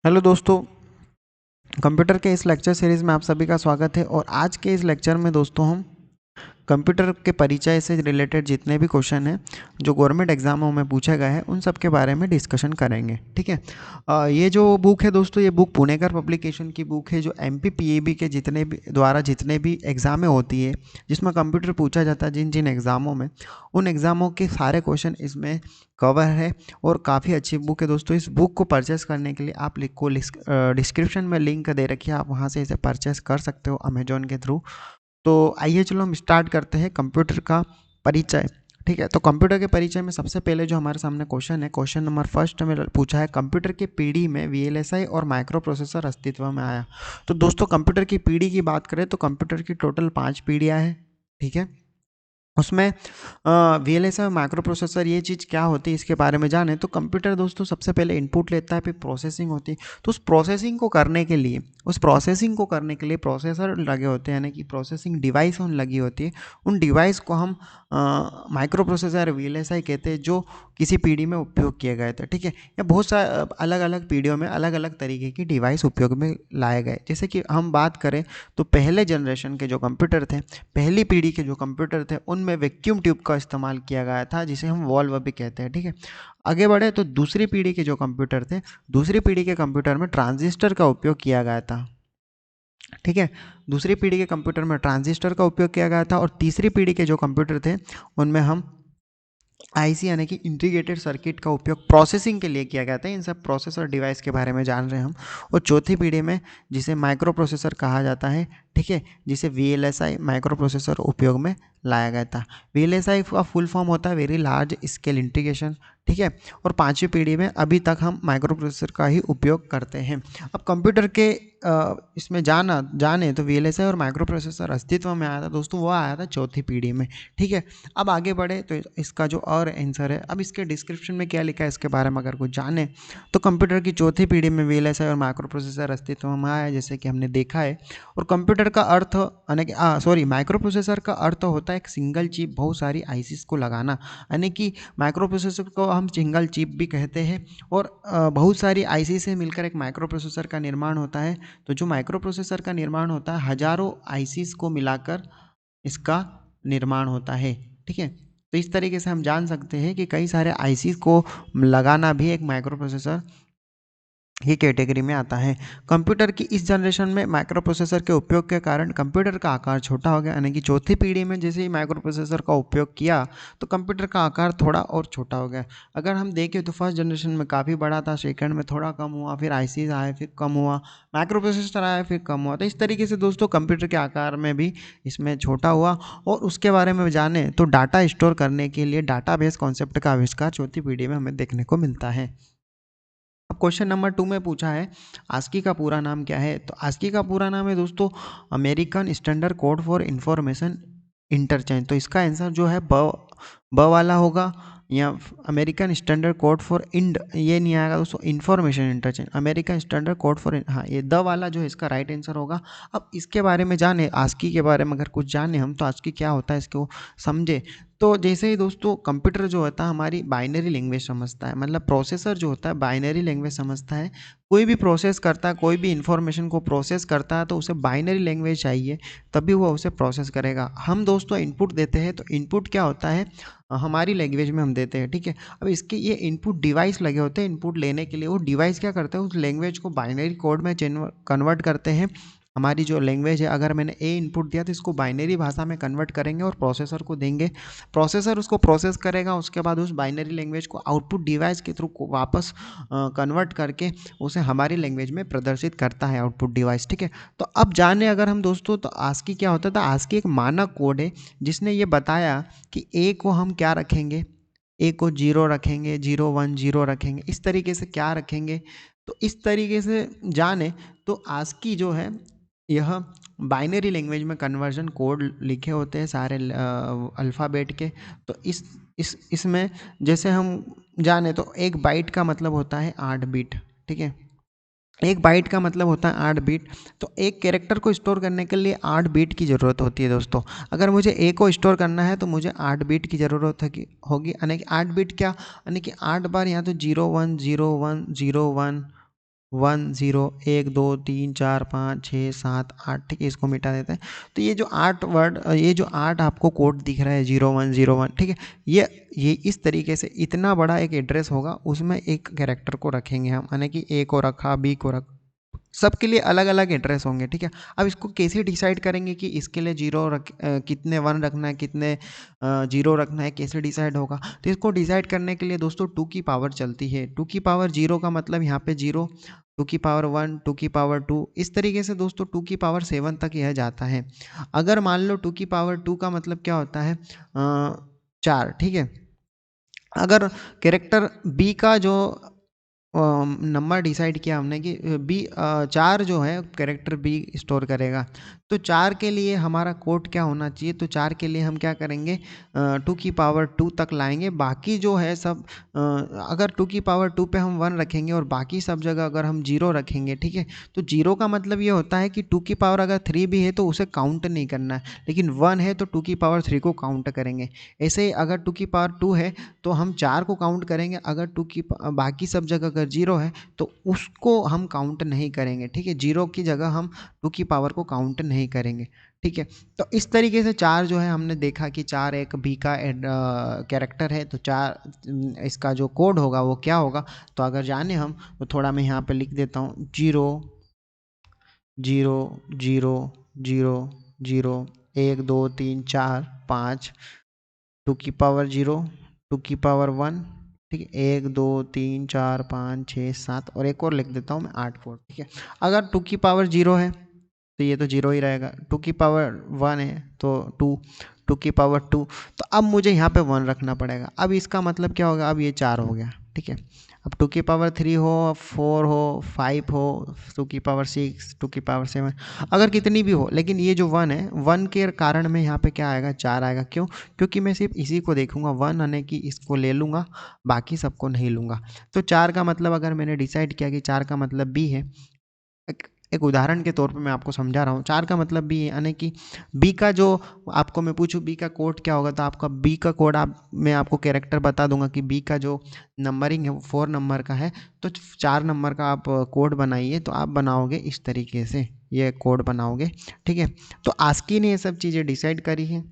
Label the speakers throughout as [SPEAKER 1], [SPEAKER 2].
[SPEAKER 1] Hello दोस्तों, computer के इस लेक्चर सीरीज़ में आप सभी का स्वागत है। और आज के इस लेक्चर में दोस्तों हम कंप्यूटर के परिचय से रिलेटेड जितने भी क्वेश्चन हैं जो गवर्नमेंट एग्जामों में पूछे गए हैं उन सब के बारे में डिस्कशन करेंगे। ठीक है। ये जो बुक है दोस्तों, ये बुक पुणेकर पब्लिकेशन की बुक है जो MPPAB के जितने भी एग्ज़ामें होती है जिसमें कंप्यूटर पूछा जाता है, जिन जिन एग्ज़ामों में, उन एग्ज़ामों के सारे क्वेश्चन इसमें कवर है। और काफ़ी अच्छी बुक है दोस्तों। इस बुक को परचेस करने के लिए आप डिस्क्रिप्शन में लिंक दे रखी है, आप वहाँ से इसे परचेस कर सकते हो अमेजोन के थ्रू। तो आइए चलो हम स्टार्ट करते हैं कंप्यूटर का परिचय। ठीक है, तो कंप्यूटर के परिचय में सबसे पहले जो हमारे सामने क्वेश्चन है, क्वेश्चन नंबर फर्स्ट में पूछा है, कंप्यूटर की पीढ़ी में VLSI और माइक्रो प्रोसेसर अस्तित्व में आया। तो दोस्तों कंप्यूटर की पीढ़ी की बात करें तो कंप्यूटर की टोटल 5 पीढ़ियाँ हैं। ठीक है, उसमें VLSI और माइक्रो प्रोसेसर ये चीज़ क्या होती है इसके बारे में जाने तो कंप्यूटर दोस्तों सबसे पहले इनपुट लेता है, फिर प्रोसेसिंग होती है। तो उस प्रोसेसिंग को करने के लिए प्रोसेसर लगे होते हैं, यानी कि प्रोसेसिंग डिवाइस उन लगी होती है। उन डिवाइस को हम माइक्रो प्रोसेसर VLSI कहते हैं, जो किसी पीढ़ी में उपयोग किए गए थे। ठीक है, या बहुत सारे अलग अलग पीढ़ियों में अलग अलग तरीके की डिवाइस उपयोग में लाए गए। जैसे कि हम बात करें तो पहले जनरेशन के जो कंप्यूटर थे, पहली पीढ़ी के जो कंप्यूटर थे, उनमें वैक्यूम ट्यूब का इस्तेमाल किया गया था, जिसे हम वॉल्व भी कहते हैं। ठीक है, आगे बढ़े तो दूसरी पीढ़ी के जो कंप्यूटर थे, दूसरी पीढ़ी के कंप्यूटर में ट्रांजिस्टर का उपयोग किया गया था। ठीक है, दूसरी पीढ़ी के कंप्यूटर में ट्रांजिस्टर का उपयोग किया गया था। और तीसरी पीढ़ी के जो कंप्यूटर थे उनमें हम IC यानी कि इंटीग्रेटेड सर्किट का उपयोग प्रोसेसिंग के लिए किया गया था। इन सब प्रोसेसर डिवाइस के बारे में जान रहे हैं हम। और चौथी पीढ़ी में जिसे माइक्रो प्रोसेसर कहा जाता है, ठीक है, जिसे VLSI माइक्रो प्रोसेसर उपयोग में लाया गया था। VLSI का फुल फॉर्म होता है वेरी लार्ज स्केल इंटीग्रेशन। ठीक है, और पांचवी पीढ़ी में अभी तक हम माइक्रो प्रोसेसर का ही उपयोग करते हैं। अब कंप्यूटर के इसमें जाने तो VLSI और माइक्रो प्रोसेसर अस्तित्व में आया था दोस्तों, वो आया था चौथी पीढ़ी में। ठीक है, अब आगे बढ़े तो इसका जो और आंसर है, अब इसके डिस्क्रिप्शन में क्या लिखा है इसके बारे में अगर कुछ जाने तो कंप्यूटर की चौथी पीढ़ी में VLSI और माइक्रो प्रोसेसर अस्तित्व में आया, जैसे कि हमने देखा है। और कंप्यूटर का अर्थ यानी कि माइक्रो प्रोसेसर का अर्थ होता है एक सिंगल चिप बहुत सारी आईसीस को लगाना, यानी कि माइक्रो प्रोसेसर को हम सिंगल चिप भी कहते हैं। और बहुत सारी आईसी से मिलकर एक माइक्रो प्रोसेसर का निर्माण होता है। तो जो माइक्रो प्रोसेसर का निर्माण होता है, हजारों आईसीस को मिलाकर इसका निर्माण होता है। ठीक है, तो इस तरीके से हम जान सकते हैं कि कई सारे आईसी को लगाना भी एक माइक्रो प्रोसेसर ही कैटेगरी में आता है। कंप्यूटर की इस जनरेशन में माइक्रो प्रोसेसर के उपयोग के कारण कंप्यूटर का आकार छोटा हो गया, यानी कि चौथी पीढ़ी में जैसे ही माइक्रो प्रोसेसर का उपयोग किया तो कंप्यूटर का आकार थोड़ा और छोटा हो गया। अगर हम देखें तो फर्स्ट जनरेशन में काफ़ी बड़ा था, सेकंड में थोड़ा कम हुआ, फिर आईसी आए फिर कम हुआ, माइक्रो प्रोसेसर आया फिर कम हुआ। तो इस तरीके से दोस्तों कंप्यूटर के आकार में भी इसमें छोटा हुआ। और उसके बारे में जाने तो डाटा स्टोर करने के लिए डाटाबेस कॉन्सेप्ट का आविष्कार चौथी पीढ़ी में हमें देखने को मिलता है। अब क्वेश्चन नंबर 2 में पूछा है आस्की का पूरा नाम क्या है। तो आस्की का पूरा नाम है दोस्तों American standard code for information interchange. तो इसका आंसर जो है ब वाला होगा, या अमेरिकन स्टैंडर्ड कोड फॉर इंड, ये नहीं आएगा दोस्तों, information interchange, American standard code for, हाँ ये द वाला जो है इसका राइट आंसर होगा। अब इसके बारे में जाने, आस्की के बारे में अगर कुछ जाने हम तो आस्की क्या होता है इसको समझे। तो जैसे ही दोस्तों कंप्यूटर जो होता है हमारी बाइनरी लैंग्वेज समझता है, मतलब प्रोसेसर जो होता है बाइनरी लैंग्वेज समझता है। कोई भी प्रोसेस करता है, कोई भी इंफॉर्मेशन को प्रोसेस करता है तो उसे बाइनरी लैंग्वेज चाहिए, तभी वो उसे प्रोसेस करेगा। हम दोस्तों इनपुट देते हैं तो इनपुट क्या होता है, हमारी लैंग्वेज में हम देते हैं। ठीक है, अब इसके ये इनपुट डिवाइस लगे होते हैं इनपुट लेने के लिए, वो डिवाइस क्या करते हैं उस लैंग्वेज को बाइनरी कोड में कन्वर्ट करते हैं। हमारी जो लैंग्वेज है, अगर मैंने ए इनपुट दिया तो इसको बाइनरी भाषा में कन्वर्ट करेंगे और प्रोसेसर को देंगे। प्रोसेसर उसको प्रोसेस करेगा, उसके बाद उस बाइनरी लैंग्वेज को आउटपुट डिवाइस के थ्रू वापस कन्वर्ट करके उसे हमारी लैंग्वेज में प्रदर्शित करता है आउटपुट डिवाइस। ठीक है, तो अब जाने अगर हम दोस्तों तो आस्की क्या होता था। आस्की एक मानक कोड है जिसने ये बताया कि ए को हम क्या रखेंगे, ए को 0 रखेंगे, 0 1 0 रखेंगे, इस तरीके से क्या रखेंगे। तो इस तरीके से जाने तो आस्की जो है यह बाइनरी लैंग्वेज में कन्वर्जन कोड लिखे होते हैं सारे अल्फ़ाबेट के। तो इसमें जैसे हम जाने तो एक बाइट का मतलब होता है 8 बिट। ठीक है, एक बाइट का मतलब होता है 8 बिट। तो एक कैरेक्टर को स्टोर करने के लिए 8 बिट की ज़रूरत होती है दोस्तों। अगर मुझे ए को स्टोर करना है तो मुझे 8 बिट की ज़रूरत होगी, यानी कि 8 बिट क्या, यानी कि 8 बार, या तो 0 1 0 1 0 1 1 0 1 2 3 4 5 6 7 8, ठीक है, इसको मिटा देते हैं। तो ये जो 8 वर्ड, ये जो 8 आपको कोड दिख रहा है 0101, ठीक है, ये इस तरीके से इतना बड़ा एक एड्रेस होगा, उसमें एक कैरेक्टर को रखेंगे हम, यानी कि ए को रखा, बी को रखा, सबके लिए अलग अलग एड्रेस होंगे, ठीक है। अब इसको कैसे डिसाइड करेंगे कि इसके लिए कितने 1 रखना है, कितने 0 रखना है, कैसे डिसाइड होगा? तो इसको डिसाइड करने के लिए दोस्तों 2 की पावर चलती है। 2 की पावर 0 का मतलब यहाँ पे 0, 2 की पावर 1, 2 की पावर 2, इस तरीके से दोस्तों 2 की पावर 7 तक यह जाता है। अगर मान लो 2 की पावर 2 का मतलब क्या होता है, 4, ठीक है। अगर कैरेक्टर बी का जो नंबर डिसाइड किया हमने कि बी 4 जो है कैरेक्टर बी स्टोर करेगा, तो 4 के लिए हमारा कोड क्या होना चाहिए? तो 4 के लिए हम क्या करेंगे, 2 की पावर 2 तक लाएंगे। बाकी जो है सब, अगर 2 की पावर 2 पे हम 1 रखेंगे और बाकी सब जगह अगर हम 0 रखेंगे, ठीक है, तो 0 का मतलब ये होता है कि 2 की पावर अगर 3 भी है तो उसे काउंट नहीं करना है, लेकिन 1 है तो 2 की पावर 3 को काउंट करेंगे। ऐसे ही अगर 2 की पावर 2 है तो हम 4 को काउंट करेंगे, अगर बाकी सब जगह अगर 0 है तो उसको हम काउंट नहीं करेंगे, ठीक है, 0 की जगह हम 2 की पावर को काउंट नहीं करेंगे, ठीक है। तो इस तरीके से 4 जो है हमने देखा कि 4 एक बी का कैरेक्टर है, तो 4 इसका जो कोड होगा वो क्या होगा? तो अगर जाने हम, तो थोड़ा मैं यहाँ पे लिख देता हूँ, 0 0 0 0 0 1 2 3 4 5, 2 की पावर 0, 2 की पावर 1, ठीक है, 1 2 3 4 5 6 7, और एक और लिख देता हूँ मैं, 8 4, ठीक है। अगर 2 की पावर 0 है तो ये तो 0 ही रहेगा, 2 की पावर 1 है तो 2, 2 की पावर 2, तो अब मुझे यहाँ पे 1 रखना पड़ेगा। अब इसका मतलब क्या होगा? अब ये 4 हो गया, ठीक है। अब 2 की पावर 3 हो, 4 हो, 5 हो, 2 की पावर 6, 2 की पावर 7, अगर कितनी भी हो, लेकिन ये जो 1 है, 1 के कारण में यहाँ पे क्या आएगा? 4 आएगा। क्यों? क्योंकि मैं सिर्फ इसी को देखूंगा, 1 आने की इसको ले लूँगा, बाकी सबको नहीं लूँगा। तो 4 का मतलब अगर मैंने डिसाइड किया कि 4 का मतलब बी है, एक एक उदाहरण के तौर पे मैं आपको समझा रहा हूँ, 4 का मतलब बी है, यानी कि बी का जो, आपको मैं पूछूं बी का कोड क्या होगा, तो आपका बी का कोड, मैं आपको कैरेक्टर बता दूंगा कि बी का जो नंबरिंग है वो 4 नंबर का है, तो 4 नंबर का आप कोड बनाइए, तो आप बनाओगे इस तरीके से, ये कोड बनाओगे, ठीक है। तो आस्की ने ये सब चीज़ें डिसाइड करी है।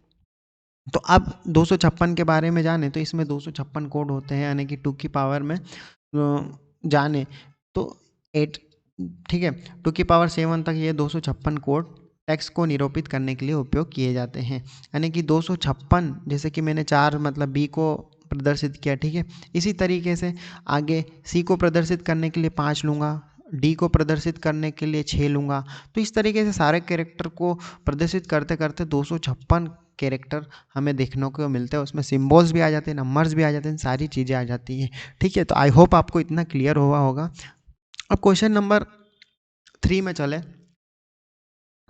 [SPEAKER 1] तो अब 256 के बारे में जाने, तो इसमें 256 कोड होते हैं, यानी कि 2 की पावर में जाने तो 8, ठीक है, 2 की पावर 7 तक ये 256 कोड टेक्स्ट को निरूपित करने के लिए उपयोग किए जाते हैं। यानी कि 256, जैसे कि मैंने 4 मतलब बी को प्रदर्शित किया, ठीक है, इसी तरीके से आगे सी को प्रदर्शित करने के लिए 5 लूँगा, डी को प्रदर्शित करने के लिए 6 लूँगा। तो इस तरीके से सारे कैरेक्टर को प्रदर्शित करते करते 256 कैरेक्टर हमें देखने को मिलते हैं, उसमें सिम्बल्स भी आ जाते हैं, नंबर्स भी आ जाते हैं, सारी चीज़ें आ जाती हैं, ठीक है। तो आई होप आपको इतना क्लियर हुआ होगा। अब क्वेश्चन नंबर 3 में चले।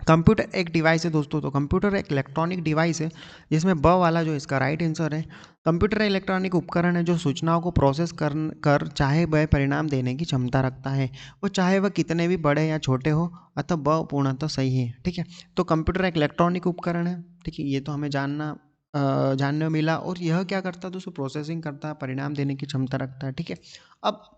[SPEAKER 1] कंप्यूटर एक डिवाइस है दोस्तों, तो कंप्यूटर एक इलेक्ट्रॉनिक डिवाइस है जिसमें ब वाला जो इसका राइट आंसर है। कंप्यूटर इलेक्ट्रॉनिक उपकरण है जो सूचनाओं को प्रोसेस कर चाहे वह परिणाम देने की क्षमता रखता है, वो चाहे वह कितने भी बड़े या छोटे हो, अतः ब पूर्णतः सही है, ठीक है। तो कंप्यूटर एक इलेक्ट्रॉनिक उपकरण है, ठीक है, ये तो हमें जानने को मिला। और यह क्या करता है दोस्तों? प्रोसेसिंग करता है, परिणाम देने की क्षमता रखता है, ठीक है। अब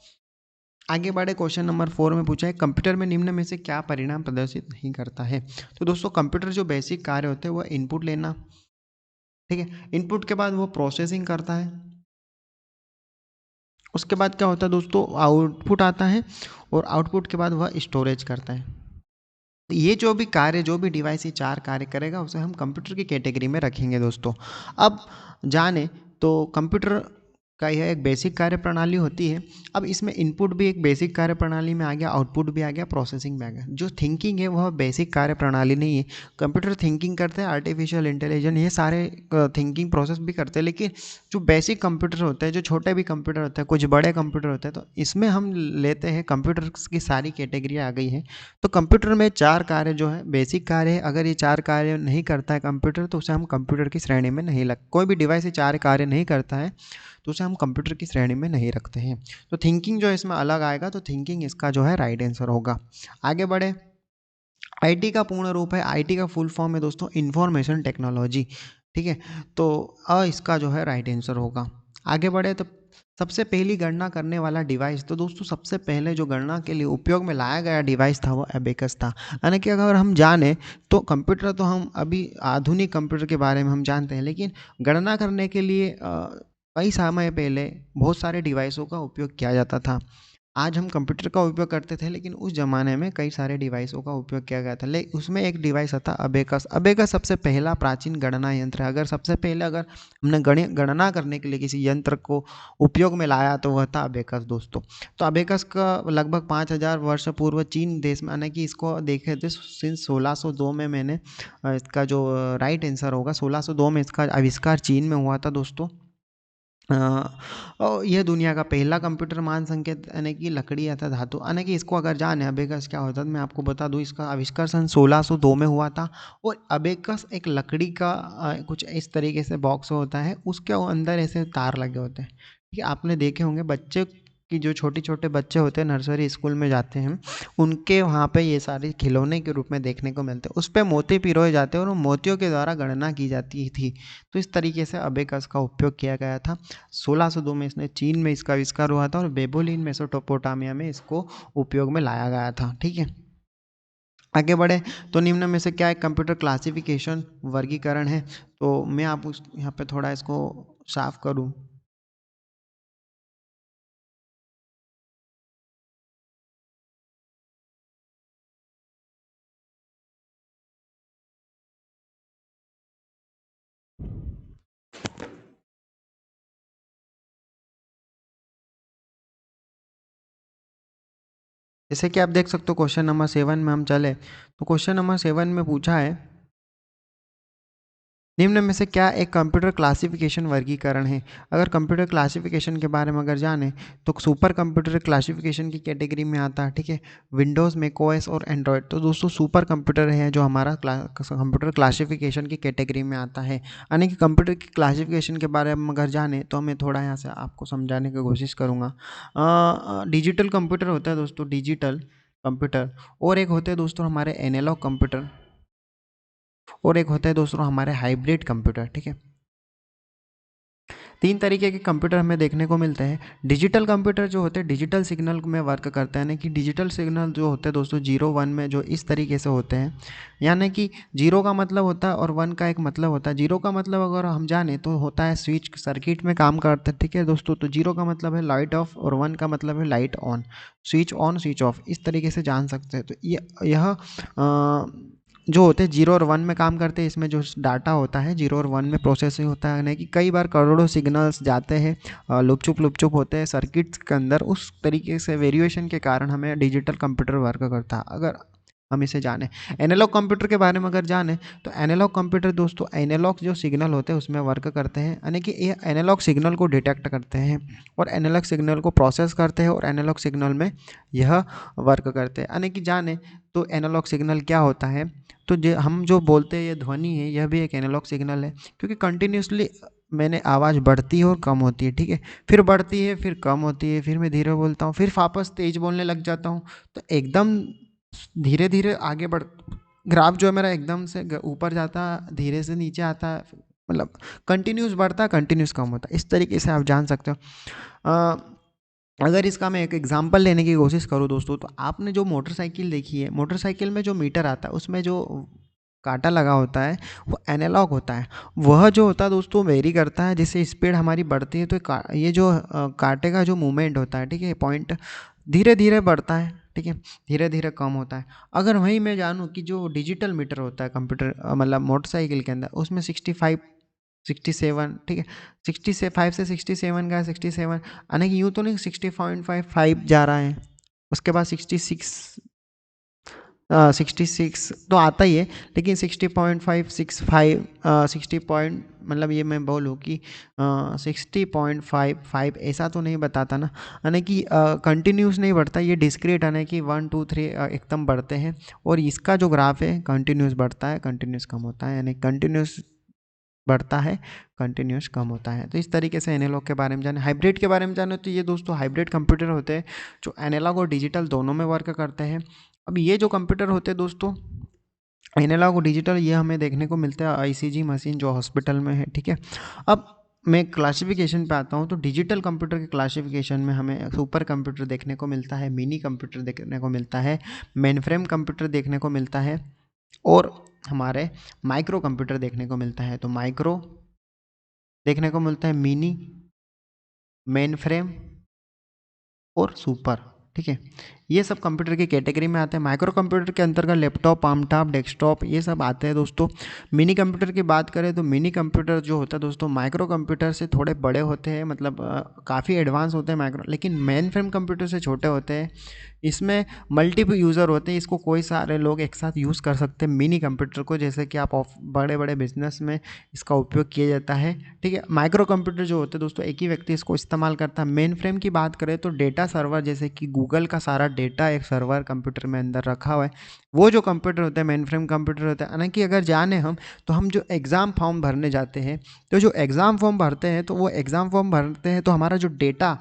[SPEAKER 1] आगे बढ़े, क्वेश्चन नंबर 4 में पूछा है कंप्यूटर में निम्न में से क्या परिणाम प्रदर्शित नहीं करता है? तो दोस्तों कंप्यूटर जो बेसिक कार्य होते हैं वो इनपुट लेना, ठीक है, इनपुट के बाद वो प्रोसेसिंग करता है, उसके बाद क्या होता है दोस्तों? आउटपुट आता है, और आउटपुट के बाद वह स्टोरेज करता है। तो ये जो भी कार्य, जो भी डिवाइस ये 4 कार्य करेगा उसे हम कंप्यूटर की कैटेगरी में रखेंगे दोस्तों। अब जाने तो कंप्यूटर का यह एक बेसिक कार्य प्रणाली होती है। अब इसमें इनपुट भी एक बेसिक कार्य प्रणाली में आ गया, आउटपुट भी आ गया, प्रोसेसिंग भी आ गया। जो थिंकिंग है वह बेसिक कार्य प्रणाली नहीं है। कंप्यूटर थिंकिंग करते हैं, आर्टिफिशियल इंटेलिजेंस ये सारे थिंकिंग प्रोसेस भी करते हैं, लेकिन जो बेसिक कंप्यूटर होते हैं, जो छोटे भी कंप्यूटर होते हैं, कुछ बड़े कंप्यूटर होते हैं, तो इसमें हम लेते हैं कंप्यूटर की सारी कैटेगरी आ गई है। तो कंप्यूटर में 4 कार्य जो है बेसिक कार्य है, अगर ये 4 कार्य नहीं करता है कंप्यूटर, तो उसे हम कंप्यूटर की श्रेणी में नहीं लग, कोई भी डिवाइस ये 4 कार्य नहीं करता है तो उसे हम कंप्यूटर की श्रेणी में नहीं रखते हैं। तो थिंकिंग जो इसमें अलग आएगा, तो थिंकिंग इसका जो है राइट आंसर होगा। आगे बढ़े, आईटी का पूर्ण रूप है, आईटी का फुल फॉर्म है दोस्तों इंफॉर्मेशन टेक्नोलॉजी, ठीक है, तो इसका जो है राइट आंसर होगा। आगे बढ़े, तो सबसे पहली गणना करने वाला डिवाइस, तो दोस्तों सबसे पहले जो गणना के लिए उपयोग में लाया गया डिवाइस था वो एबेकस था। यानी कि अगर हम जाने तो कंप्यूटर तो हम अभी आधुनिक कंप्यूटर के बारे में हम जानते हैं, लेकिन गणना करने के लिए कई समय पहले बहुत सारे डिवाइसों का उपयोग किया जाता था। आज हम कंप्यूटर का उपयोग करते थे, लेकिन उस ज़माने में कई सारे डिवाइसों का उपयोग किया गया था। ले उसमें एक डिवाइस था अबेकस। अबेकस सबसे पहला प्राचीन गणना यंत्र है। अगर सबसे पहले अगर हमने गणना करने के लिए किसी यंत्र को उपयोग में लाया तो वह था अबेकस दोस्तों। तो अबेकस का लगभग 5000 वर्ष पूर्व चीन देश में, यानी कि इसको देखे थे सिंस 1602 में मैंने इसका जो राइट आंसर होगा 1602 में इसका आविष्कार चीन में हुआ था दोस्तों। और यह दुनिया का पहला कंप्यूटर मान संकेत यानी कि लकड़ी या था धातु, यानी कि इसको अगर जाने अबेकस क्या होता है मैं आपको बता दूं। इसका आविष्कार सन 1602 में हुआ था। और अबेकस एक लकड़ी का कुछ इस तरीके से बॉक्स होता है, उसके अंदर ऐसे तार लगे होते हैं। ठीक है, आपने देखे होंगे बच्चे की जो छोटे छोटे बच्चे होते हैं नर्सरी स्कूल में जाते हैं, उनके वहाँ पे ये सारे खिलौने के रूप में देखने को मिलते हैं। उस पर मोती पिरोए जाते हैं और उन मोतियों के द्वारा गणना की जाती थी। तो इस तरीके से अबेकस का उपयोग किया गया था। 1602 में इसने चीन में इसका आविष्कार हुआ था और बेबोलिन मेसोपोटामिया में इसको उपयोग में लाया गया था। ठीक है, आगे बढ़े तो निम्न में से क्या एक कंप्यूटर क्लासिफिकेशन वर्गीकरण है। तो मैं आप उस यहाँ पे थोड़ा इसको साफ करूँ। जैसे कि आप देख सकते हो क्वेश्चन नंबर 7 में हम चले तो क्वेश्चन नंबर 7 में पूछा है निम्न में से क्या एक कंप्यूटर क्लासिफिकेशन वर्गीकरण है। अगर कंप्यूटर क्लासिफिकेशन के बारे में अगर जाने तो सुपर कंप्यूटर क्लासिफिकेशन की कैटेगरी में आता है। ठीक है, विंडोज़ मैक ओएस और एंड्रॉयड। तो दोस्तों सुपर कंप्यूटर है जो हमारा कंप्यूटर क्लासिफिकेशन की कैटेगरी में आता है। यानी कि कंप्यूटर की क्लासिफिकेशन के बारे में अगर जाने तो मैं थोड़ा यहाँ से आपको समझाने की कोशिश करूँगा। डिजिटल कंप्यूटर होता है दोस्तों, डिजिटल कंप्यूटर। और एक होते हैं दोस्तों हमारे एनालॉग कंप्यूटर। और एक होता है दोस्तों हमारे हाइब्रिड कंप्यूटर। ठीक है, तीन तरीके के कंप्यूटर हमें देखने को मिलते हैं। डिजिटल कंप्यूटर जो होते हैं डिजिटल सिग्नल में वर्क करते हैं, यानी कि डिजिटल सिग्नल जो होते हैं दोस्तों 0 1 में जो इस तरीके से होते हैं। यानी कि 0 का मतलब होता है और 1 का एक मतलब होता है। 0 का मतलब अगर हम जाने तो होता है स्विच सर्किट में काम करता है। ठीक है दोस्तों, तो 0 का मतलब है लाइट ऑफ और 1 का मतलब है लाइट ऑन, स्विच ऑफ, इस तरीके से जान सकते हैं। तो यह जो होते हैं 0 और 1 में काम करते हैं। इसमें जो डाटा होता है 0 और 1 में प्रोसेसिंग होता है, यानी कि कई बार करोड़ों सिग्नल्स जाते हैं लुपचुप होते हैं सर्किट्स के अंदर। उस तरीके से वेरिएशन के कारण हमें डिजिटल कंप्यूटर वर्क करता है। अगर हम इसे जाने एनालॉग कंप्यूटर के बारे में अगर जाने तो एनालॉग कंप्यूटर दोस्तों एनालॉग जो सिग्नल होते हैं उसमें वर्क करते हैं, यानी कि ये एनालॉग सिग्नल को डिटेक्ट करते हैं और एनालॉग सिग्नल को प्रोसेस करते हैं और एनालॉग सिग्नल में यह वर्क करते हैं। यानी कि जाने तो एनालॉग सिग्नल क्या होता है, तो जो हम जो बोलते हैं ये ध्वनि है, यह भी एक एनालॉग सिग्नल है। क्योंकि कंटिन्यूसली मैंने आवाज़ बढ़ती है और कम होती है। ठीक है, फिर बढ़ती है फिर कम होती है, फिर मैं धीरे बोलता हूँ फिर वापस तेज बोलने लग जाता हूँ। तो एकदम धीरे धीरे आगे बढ़ ग्राफ जो है मेरा एकदम से ऊपर जाता धीरे से नीचे आता है, मतलब कंटिन्यूस बढ़ता कंटिन्यूस कम होता है। इस तरीके से आप जान सकते हो। अ, अगर इसका मैं एक एग्जांपल लेने की कोशिश करूँ दोस्तों, तो आपने जो मोटरसाइकिल देखी है, मोटरसाइकिल में जो मीटर आता है उसमें जो कांटा लगा होता है वो एनालॉग होता है। वह जो होता है दोस्तों वेरी करता है, जैसे स्पीड हमारी बढ़ती है तो ये जो कांटे का जो मूवमेंट होता है, ठीक है, पॉइंट धीरे धीरे बढ़ता है। ठीक है, धीरे धीरे कम होता है। अगर वहीं मैं जानूँ कि जो डिजिटल मीटर होता है कंप्यूटर मतलब मोटरसाइकिल के अंदर उसमें 65 67, ठीक है, 65 से 67 का है 67, यानी कि यूँ तो नहीं 60.55 जा रहा है, उसके बाद 66 तो आता ही है, लेकिन 60.565 60 पॉइंट मतलब ये मैं बोलूँ कि 60.55 ऐसा तो नहीं बताता ना, यानी कि कंटिन्यूस नहीं बढ़ता, ये डिस्क्रीट यानी कि 1 2 3 एकदम बढ़ते हैं। और इसका जो ग्राफ है कंटिन्यूस बढ़ता है कंटिन्यूस कम होता है, यानी कंटिन्यूस बढ़ता है कंटिन्यूस कम होता है। तो इस तरीके से एनालॉग के बारे में जाने। हाइब्रिड के बारे में जाने तो ये दोस्तों हाइब्रिड कंप्यूटर होते हैं जो एनालॉग और डिजिटल दोनों में वर्क करते हैं। अब ये जो कंप्यूटर होते हैं दोस्तों एनालॉग और डिजिटल, ये हमें देखने को मिलता है आईसीजी मशीन जो हॉस्पिटल में है। ठीक है, अब मैं क्लासिफिकेशन पे आता हूँ तो डिजिटल कंप्यूटर के क्लासिफिकेशन में हमें सुपर कंप्यूटर देखने को मिलता है, मिनी कंप्यूटर देखने को मिलता है, मेनफ्रेम कंप्यूटर देखने को मिलता है और हमारे माइक्रो कंप्यूटर देखने को मिलता है। तो माइक्रो देखने को मिलता है, मिनी, मेन फ्रेम और सुपर। ठीक है, ये सब कंप्यूटर की कैटेगरी में आते हैं। माइक्रो कंप्यूटर के अंतर्गत लैपटॉप, पामटॉप, डेस्कटॉप ये सब आते हैं दोस्तों। मिनी कंप्यूटर की बात करें तो मिनी कंप्यूटर जो होता है दोस्तों माइक्रो कंप्यूटर से थोड़े बड़े होते हैं, मतलब काफ़ी एडवांस होते हैं माइक्रो, लेकिन मेन फ्रेम कंप्यूटर से छोटे होते हैं। इसमें मल्टीपल यूज़र होते हैं, इसको कोई सारे लोग एक साथ यूज़ कर सकते हैं मिनी कंप्यूटर को, जैसे कि आप बड़े बड़े बिजनेस में इसका उपयोग किया जाता है। ठीक है, माइक्रो कंप्यूटर जो होते हैं दोस्तों एक ही व्यक्ति इसको इस्तेमाल करता है। मेन फ्रेम की बात करें तो डेटा सर्वर, जैसे कि गूगल का सारा डेटा एक सर्वर कंप्यूटर में अंदर रखा हुआ है, वो जो कंप्यूटर होता है मेन फ्रेम कंप्यूटर होता है। हालांकि अगर जाने हम तो हम जो एग्ज़ाम फॉर्म भरने जाते हैं, तो जो एग्ज़ाम फॉर्म भरते हैं तो वो एग्ज़ाम फॉर्म भरते हैं तो हमारा जो डेटा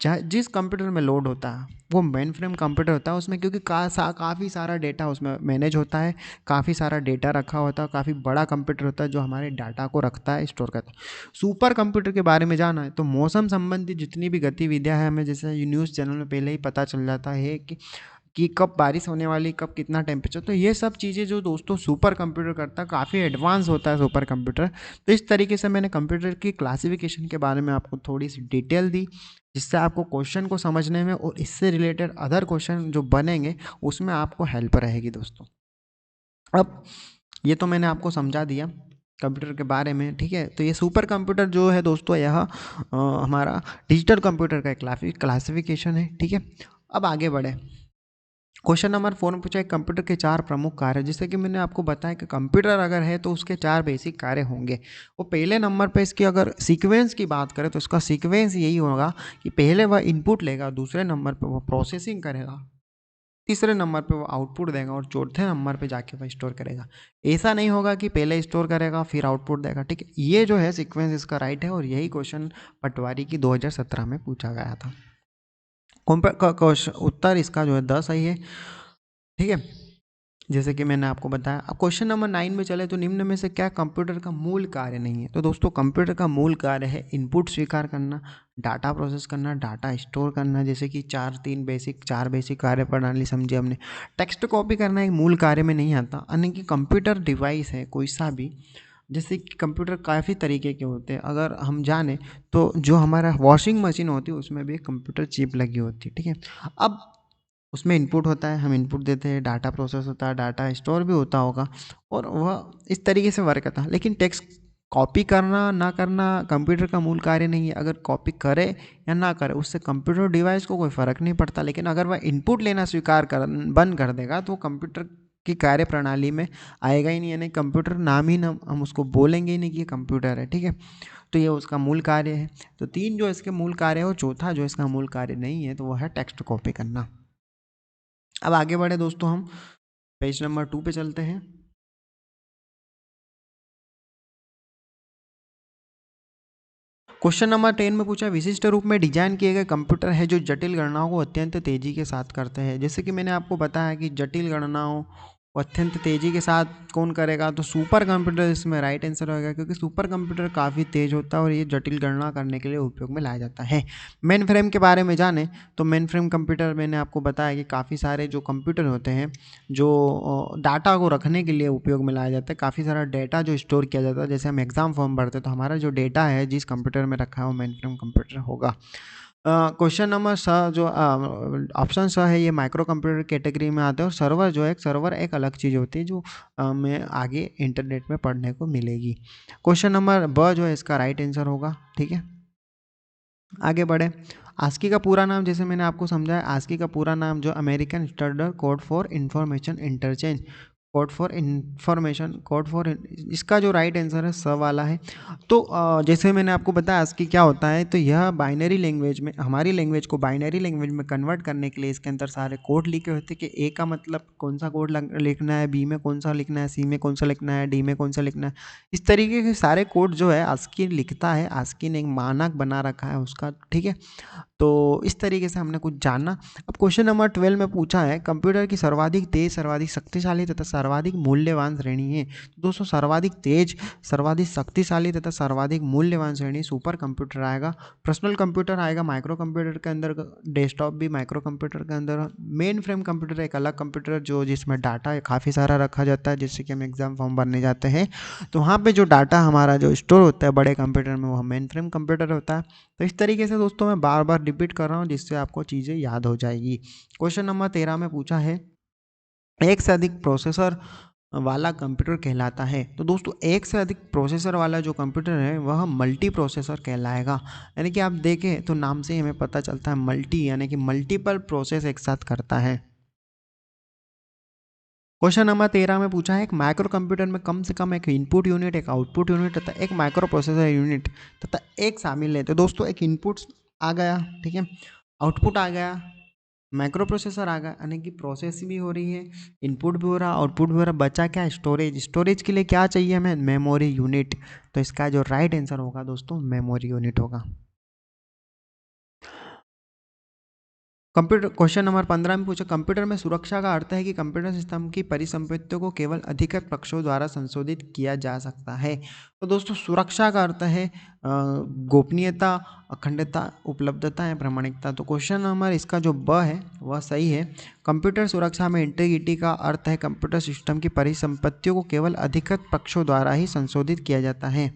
[SPEAKER 1] चाहे जिस कंप्यूटर में लोड होता है वो मेन फ्रेम कंप्यूटर होता है उसमें, क्योंकि काफ़ी सारा डेटा उसमें मैनेज होता है, काफ़ी सारा डेटा रखा होता है, काफ़ी बड़ा कंप्यूटर होता है जो हमारे डाटा को रखता है, स्टोर करता है। सुपर कंप्यूटर के बारे में जाना है तो मौसम संबंधी जितनी भी गतिविधियां हैं हमें जैसे न्यूज़ चैनल में पहले ही पता चल जाता है कि कब बारिश होने वाली, कब कितना टेम्परेचर, तो ये सब चीज़ें जो दोस्तों सुपर कंप्यूटर करता है, काफ़ी एडवांस होता है सुपर कंप्यूटर। तो इस तरीके से मैंने कंप्यूटर की क्लासिफिकेशन के बारे में आपको थोड़ी सी डिटेल दी, जिससे आपको क्वेश्चन को समझने में और इससे रिलेटेड अदर क्वेश्चन जो बनेंगे उसमें आपको हेल्प रहेगी दोस्तों। अब ये तो मैंने आपको समझा दिया कंप्यूटर के बारे में। ठीक है, तो ये सुपर कंप्यूटर जो है दोस्तों यह हमारा डिजिटल कंप्यूटर का एक क्लासिफिकेशन है। ठीक है, अब आगे बढ़े। क्वेश्चन नंबर 4 में पूछा है कंप्यूटर के 4 प्रमुख कार्य। जैसे कि मैंने आपको बताया कि कंप्यूटर अगर है तो उसके 4 बेसिक कार्य होंगे। वो पहले नंबर पे इसकी अगर सीक्वेंस की बात करें तो इसका सीक्वेंस यही होगा कि पहले वह इनपुट लेगा, दूसरे नंबर पे वो प्रोसेसिंग करेगा, तीसरे नंबर पे वो आउटपुट देगा और चौथे नंबर पे जाके वह स्टोर करेगा। ऐसा नहीं होगा कि पहले स्टोर करेगा फिर आउटपुट देगा। ठीक है, ये जो है सीक्वेंस इसका राइट है और यही क्वेश्चन पटवारी की 2017 में पूछा गया था। उत्तर इसका जो है 10 सही है। ठीक है, जैसे कि मैंने आपको बताया। अब क्वेश्चन नंबर 9 में चले तो निम्न में से क्या कंप्यूटर का मूल कार्य नहीं है। तो दोस्तों कंप्यूटर का मूल कार्य है इनपुट स्वीकार करना, डाटा प्रोसेस करना, डाटा स्टोर करना, जैसे कि चार बेसिक कार्य प्रणाली समझे हमने। टेक्स्ट कॉपी करना एक मूल कार्य में नहीं आता। यानी कि कंप्यूटर डिवाइस है कोई सा भी, जैसे कि कंप्यूटर काफ़ी तरीके के होते हैं। अगर हम जाने तो जो हमारा वॉशिंग मशीन होती है उसमें भी एक कंप्यूटर चिप लगी होती है। ठीक है, अब उसमें इनपुट होता है, हम इनपुट देते हैं, डाटा प्रोसेस होता है, डाटा स्टोर भी होता होगा और वह इस तरीके से वर्क करता है। लेकिन टेक्स्ट कॉपी करना ना करना कंप्यूटर का मूल कार्य नहीं है। अगर कॉपी करे या ना करे उससे कंप्यूटर डिवाइस को कोई फ़र्क नहीं पड़ता, लेकिन अगर वह इनपुट लेना स्वीकार कर बंद कर देगा तो कंप्यूटर की कार्य प्रणाली में आएगा ही नहीं, यानी कंप्यूटर नाम ही ना, हम उसको बोलेंगे ही नहीं कि ये कंप्यूटर है। ठीक है, तो ये उसका मूल कार्य है। तो 3 जो इसके मूल कार्य है और चौथा जो इसका मूल कार्य नहीं है तो वह है टेक्स्ट कॉपी करना। अब आगे बढ़े दोस्तों, हम पेज नंबर 2 पे चलते हैं। क्वेश्चन नंबर 10 में पूछा विशिष्ट रूप में डिजाइन किए गए कंप्यूटर है जो जटिल गणनाओं को अत्यंत तेजी के साथ करते हैं। जैसे कि मैंने आपको बताया कि जटिल गणनाओं को अत्यंत तेजी के साथ कौन करेगा, तो सुपर कंप्यूटर इसमें राइट आंसर होगा, क्योंकि सुपर कंप्यूटर काफ़ी तेज होता है और ये जटिल गणना करने के लिए उपयोग में लाया जाता है। मेन फ्रेम के बारे में जाने तो मेन फ्रेम कंप्यूटर मैंने आपको बताया कि काफ़ी सारे जो कंप्यूटर होते हैं जो डाटा को रखने के लिए उपयोग में लाया जाता है, काफ़ी सारा डेटा जो स्टोर किया जाता है। जैसे हम एग्जाम फॉर्म भरते हैं तो हमारा जो डेटा है जिस कंप्यूटर में रखा है वो मेन फ्रेम कंप्यूटर होगा। क्वेश्चन नंबर स जो ऑप्शन स है ये माइक्रो कंप्यूटर कैटेगरी में आता है और सर्वर एक अलग चीज़ होती है जो हमें आगे इंटरनेट में पढ़ने को मिलेगी। क्वेश्चन नंबर ब जो है इसका राइट आंसर होगा। ठीक है, आगे बढ़े। आस्की का पूरा नाम, जैसे मैंने आपको समझाया, आस्की का पूरा नाम जो American standard code for information interchange, code for इसका जो राइट आंसर है स वाला है। तो जैसे मैंने आपको बताया आस्की क्या होता है, तो यह बाइनरी लैंग्वेज में, हमारी लैंग्वेज को बाइनरी लैंग्वेज में कन्वर्ट करने के लिए इसके अंदर सारे कोड लिखे होते हैं कि ए का मतलब कौन सा कोड लिखना है, बी में कौन सा लिखना है, सी में कौन सा लिखना है, डी में कौन सा लिखना है। इस तरीके के सारे कोड जो है आस्की लिखता है। आस्की ने एक मानक बना रखा है उसका। ठीक है, तो इस तरीके से हमने कुछ जाना। अब क्वेश्चन नंबर 12 में पूछा है कंप्यूटर की सर्वाधिक तेज, सर्वाधिक शक्तिशाली तथा सर्वाधिक मूल्यवान श्रेणी है। तो दोस्तों सर्वाधिक तेज, सर्वाधिक शक्तिशाली तथा सर्वाधिक मूल्यवान श्रेणी सुपर कंप्यूटर आएगा। पर्सनल कंप्यूटर आएगा माइक्रो कंप्यूटर के अंदर, डेस्कटॉप भी माइक्रो कंप्यूटर के अंदर। मेन फ्रेम कंप्यूटर एक अलग कंप्यूटर जो जिसमें डाटा काफ़ी सारा रखा जाता है, जिससे कि हम एग्जाम फॉर्म भरने जाते हैं तो वहाँ पे जो डाटा हमारा जो स्टोर होता है बड़े कंप्यूटर में वो मेन फ्रेम कंप्यूटर होता है। तो इस तरीके से दोस्तों मैं बार बार रिपीट कर रहा हूँ जिससे आपको चीज़ें याद हो जाएगी। क्वेश्चन नंबर 13 में पूछा है एक से अधिक प्रोसेसर वाला कंप्यूटर कहलाता है। तो दोस्तों एक से अधिक प्रोसेसर वाला जो कंप्यूटर है वह मल्टी प्रोसेसर कहलाएगा। यानी कि आप देखें तो नाम से ही हमें पता चलता है मल्टी, यानी कि मल्टीपल प्रोसेस एक साथ करता है। क्वेश्चन नंबर 13 में पूछा है एक माइक्रो कंप्यूटर में कम से कम एक इनपुट यूनिट, एक आउटपुट यूनिट तथा एक माइक्रो प्रोसेसर यूनिट तथा एक शामिल है। तो दोस्तों एक इनपुट आ गया, ठीक है, आउटपुट आ गया, माइक्रो प्रोसेसर आ गया, यानी कि प्रोसेस भी हो रही है, इनपुट भी हो रहा, आउटपुट भी हो रहा, बचा क्या स्टोरेज। स्टोरेज के लिए क्या चाहिए हमें, मेमोरी यूनिट। तो इसका जो राइट आंसर होगा दोस्तों मेमोरी यूनिट होगा। कंप्यूटर क्वेश्चन नंबर 15 में पूछा कंप्यूटर में सुरक्षा का अर्थ है कि कंप्यूटर सिस्टम की परिसंपत्तियों को केवल अधिकृत पक्षों द्वारा संशोधित किया जा सकता है। तो दोस्तों सुरक्षा का अर्थ है गोपनीयता, अखंडता, उपलब्धता या प्रामाणिकता। तो क्वेश्चन नंबर इसका जो ब है वह सही है। कंप्यूटर सुरक्षा में इंटीग्रिटी का अर्थ है कंप्यूटर सिस्टम की परिसंपत्तियों को केवल अधिकृत पक्षों द्वारा ही संशोधित किया जाता है।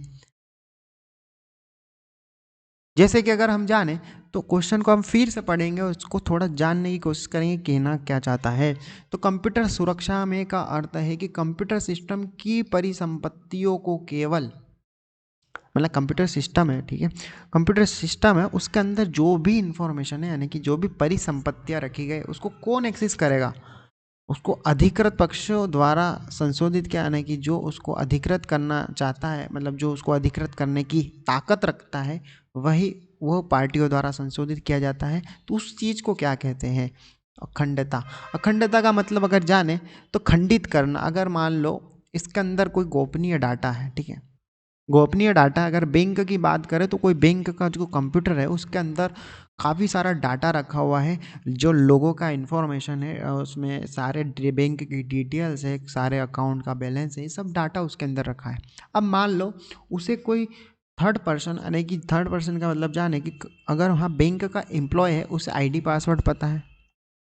[SPEAKER 1] जैसे कि अगर हम जाने तो क्वेश्चन को हम फिर से पढ़ेंगे और उसको थोड़ा जानने की कोशिश करेंगे कहना क्या चाहता है। तो कंप्यूटर सुरक्षा में का अर्थ है कि कंप्यूटर सिस्टम की परिसंपत्तियों को केवल, मतलब कंप्यूटर सिस्टम है, ठीक है, कंप्यूटर सिस्टम है उसके अंदर जो भी इंफॉर्मेशन है यानी कि जो भी परिसंपत्तियां रखी गई उसको कौन एक्सेस करेगा, उसको अधिकृत पक्षों द्वारा संशोधित किया, यानी कि जो उसको अधिकृत करना चाहता है, मतलब जो उसको अधिकृत करने की ताकत रखता है वही वो पार्टियों द्वारा संशोधित किया जाता है। तो उस चीज़ को क्या कहते हैं, अखंडता। अखंडता का मतलब अगर जाने तो खंडित करना। अगर मान लो इसके अंदर कोई गोपनीय डाटा है, ठीक है, गोपनीय डाटा, अगर बैंक की बात करें तो कोई बैंक का जो कंप्यूटर है उसके अंदर काफ़ी सारा डाटा रखा हुआ है, जो लोगों का इन्फॉर्मेशन है, उसमें सारे बैंक की डिटेल्स है, सारे अकाउंट का बैलेंस है, ये सब डाटा उसके अंदर रखा है। अब मान लो उसे कोई थर्ड पर्सन, यानी कि थर्ड पर्सन का मतलब जाने कि अगर वहाँ बैंक का एम्प्लॉय है उसे आईडी पासवर्ड पता है,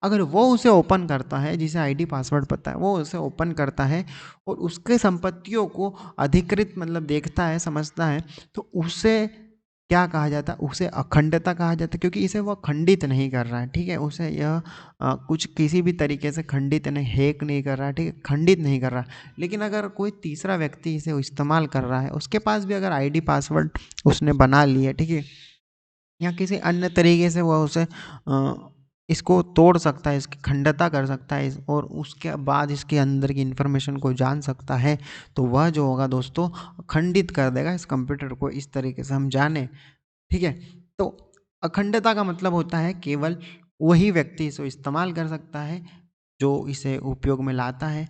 [SPEAKER 1] अगर वो उसे ओपन करता है, जिसे आईडी पासवर्ड पता है वो उसे ओपन करता है और उसके संपत्तियों को अधिकृत मतलब देखता है, समझता है, तो उसे क्या कहा जाता है, उसे अखंडता कहा जाता है, क्योंकि इसे वो खंडित नहीं कर रहा है, ठीक है, उसे यह कुछ किसी भी तरीके से खंडित नहीं, हैक नहीं कर रहा है, ठीक है, खंडित नहीं कर रहा है। लेकिन अगर कोई तीसरा व्यक्ति इसे इस्तेमाल कर रहा है, उसके पास भी अगर आईडी पासवर्ड उसने बना ली है, ठीक है, या किसी अन्य तरीके से वह उसे इसको तोड़ सकता है, इसकी खंडता कर सकता है और उसके बाद इसके अंदर की इन्फॉर्मेशन को जान सकता है, तो वह जो होगा दोस्तों खंडित कर देगा इस कंप्यूटर को। इस तरीके से हम जाने, ठीक है। तो अखंडता का मतलब होता है केवल वही व्यक्ति इसे इस्तेमाल कर सकता है जो इसे उपयोग में लाता है,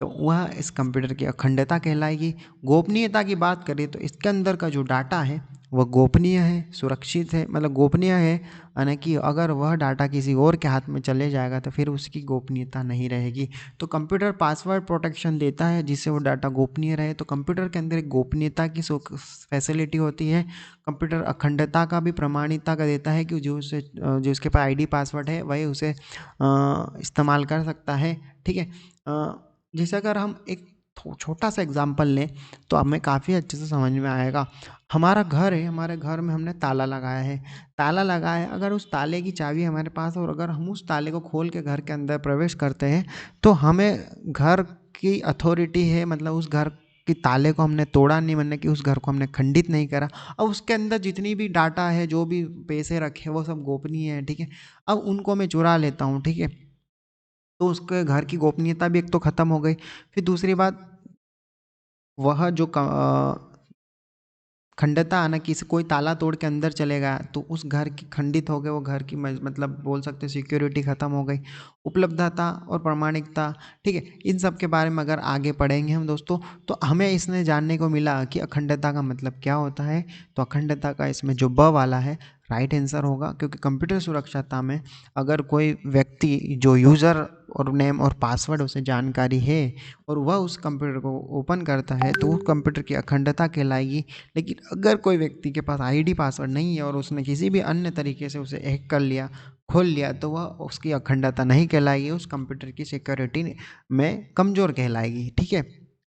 [SPEAKER 1] तो वह इस कंप्यूटर की अखंडता कहलाएगी। गोपनीयता की बात करें तो इसके अंदर का जो डाटा है वह गोपनीय है, सुरक्षित है, मतलब गोपनीय है, यानी कि अगर वह डाटा किसी और के हाथ में चले जाएगा तो फिर उसकी गोपनीयता नहीं रहेगी। तो कंप्यूटर पासवर्ड प्रोटेक्शन देता है जिससे वो डाटा गोपनीय रहे। तो कंप्यूटर के अंदर एक गोपनीयता की फैसिलिटी होती है। कंप्यूटर अखंडता का भी प्रमाणिकता का देता है कि जो उसके पास आईडी पासवर्ड है वही उसे इस्तेमाल कर सकता है, ठीक है। जैसे अगर हम एक छोटा सा एग्जांपल लें तो हमें काफ़ी अच्छे से समझ में आएगा। हमारा घर है, हमारे घर में हमने ताला लगाया है, ताला लगाया है, अगर उस ताले की चाबी हमारे पास और अगर हम उस ताले को खोल के घर के अंदर प्रवेश करते हैं तो हमें घर की अथॉरिटी है, मतलब उस घर की ताले को हमने तोड़ा नहीं, मतलब कि उस घर को हमने खंडित नहीं करा। अब उसके अंदर जितनी भी डाटा है, जो भी पैसे रखे वो सब गोपनीय है, ठीक है। अब उनको मैं चुरा लेता हूँ, ठीक है, तो उसके घर की गोपनीयता भी एक तो खत्म हो गई। फिर दूसरी बात, वह जो खंडता आना, किसी कोई ताला तोड़ के अंदर चलेगा तो उस घर की खंडित हो गए, वो घर की मतलब बोल सकते हैं सिक्योरिटी खत्म हो गई। उपलब्धता और प्रामाणिकता, ठीक है, इन सब के बारे में अगर आगे पढ़ेंगे हम दोस्तों तो हमें इसने जानने को मिला कि अखंडता का मतलब क्या होता है। तो अखंडता का इसमें जो ब वाला है राइट आंसर होगा, क्योंकि कंप्यूटर सुरक्षता में अगर कोई व्यक्ति जो यूज़र और नेम और पासवर्ड उसे जानकारी है और वह उस कंप्यूटर को ओपन करता है तो उस कंप्यूटर की अखंडता कहलाएगी। लेकिन अगर कोई व्यक्ति के पास आईडी पासवर्ड नहीं है और उसने किसी भी अन्य तरीके से उसे हैक कर लिया, खोल लिया, तो वह उसकी अखंडता नहीं कहलाएगी, उस कंप्यूटर की सिक्योरिटी में कमज़ोर कहलाएगी। ठीक है,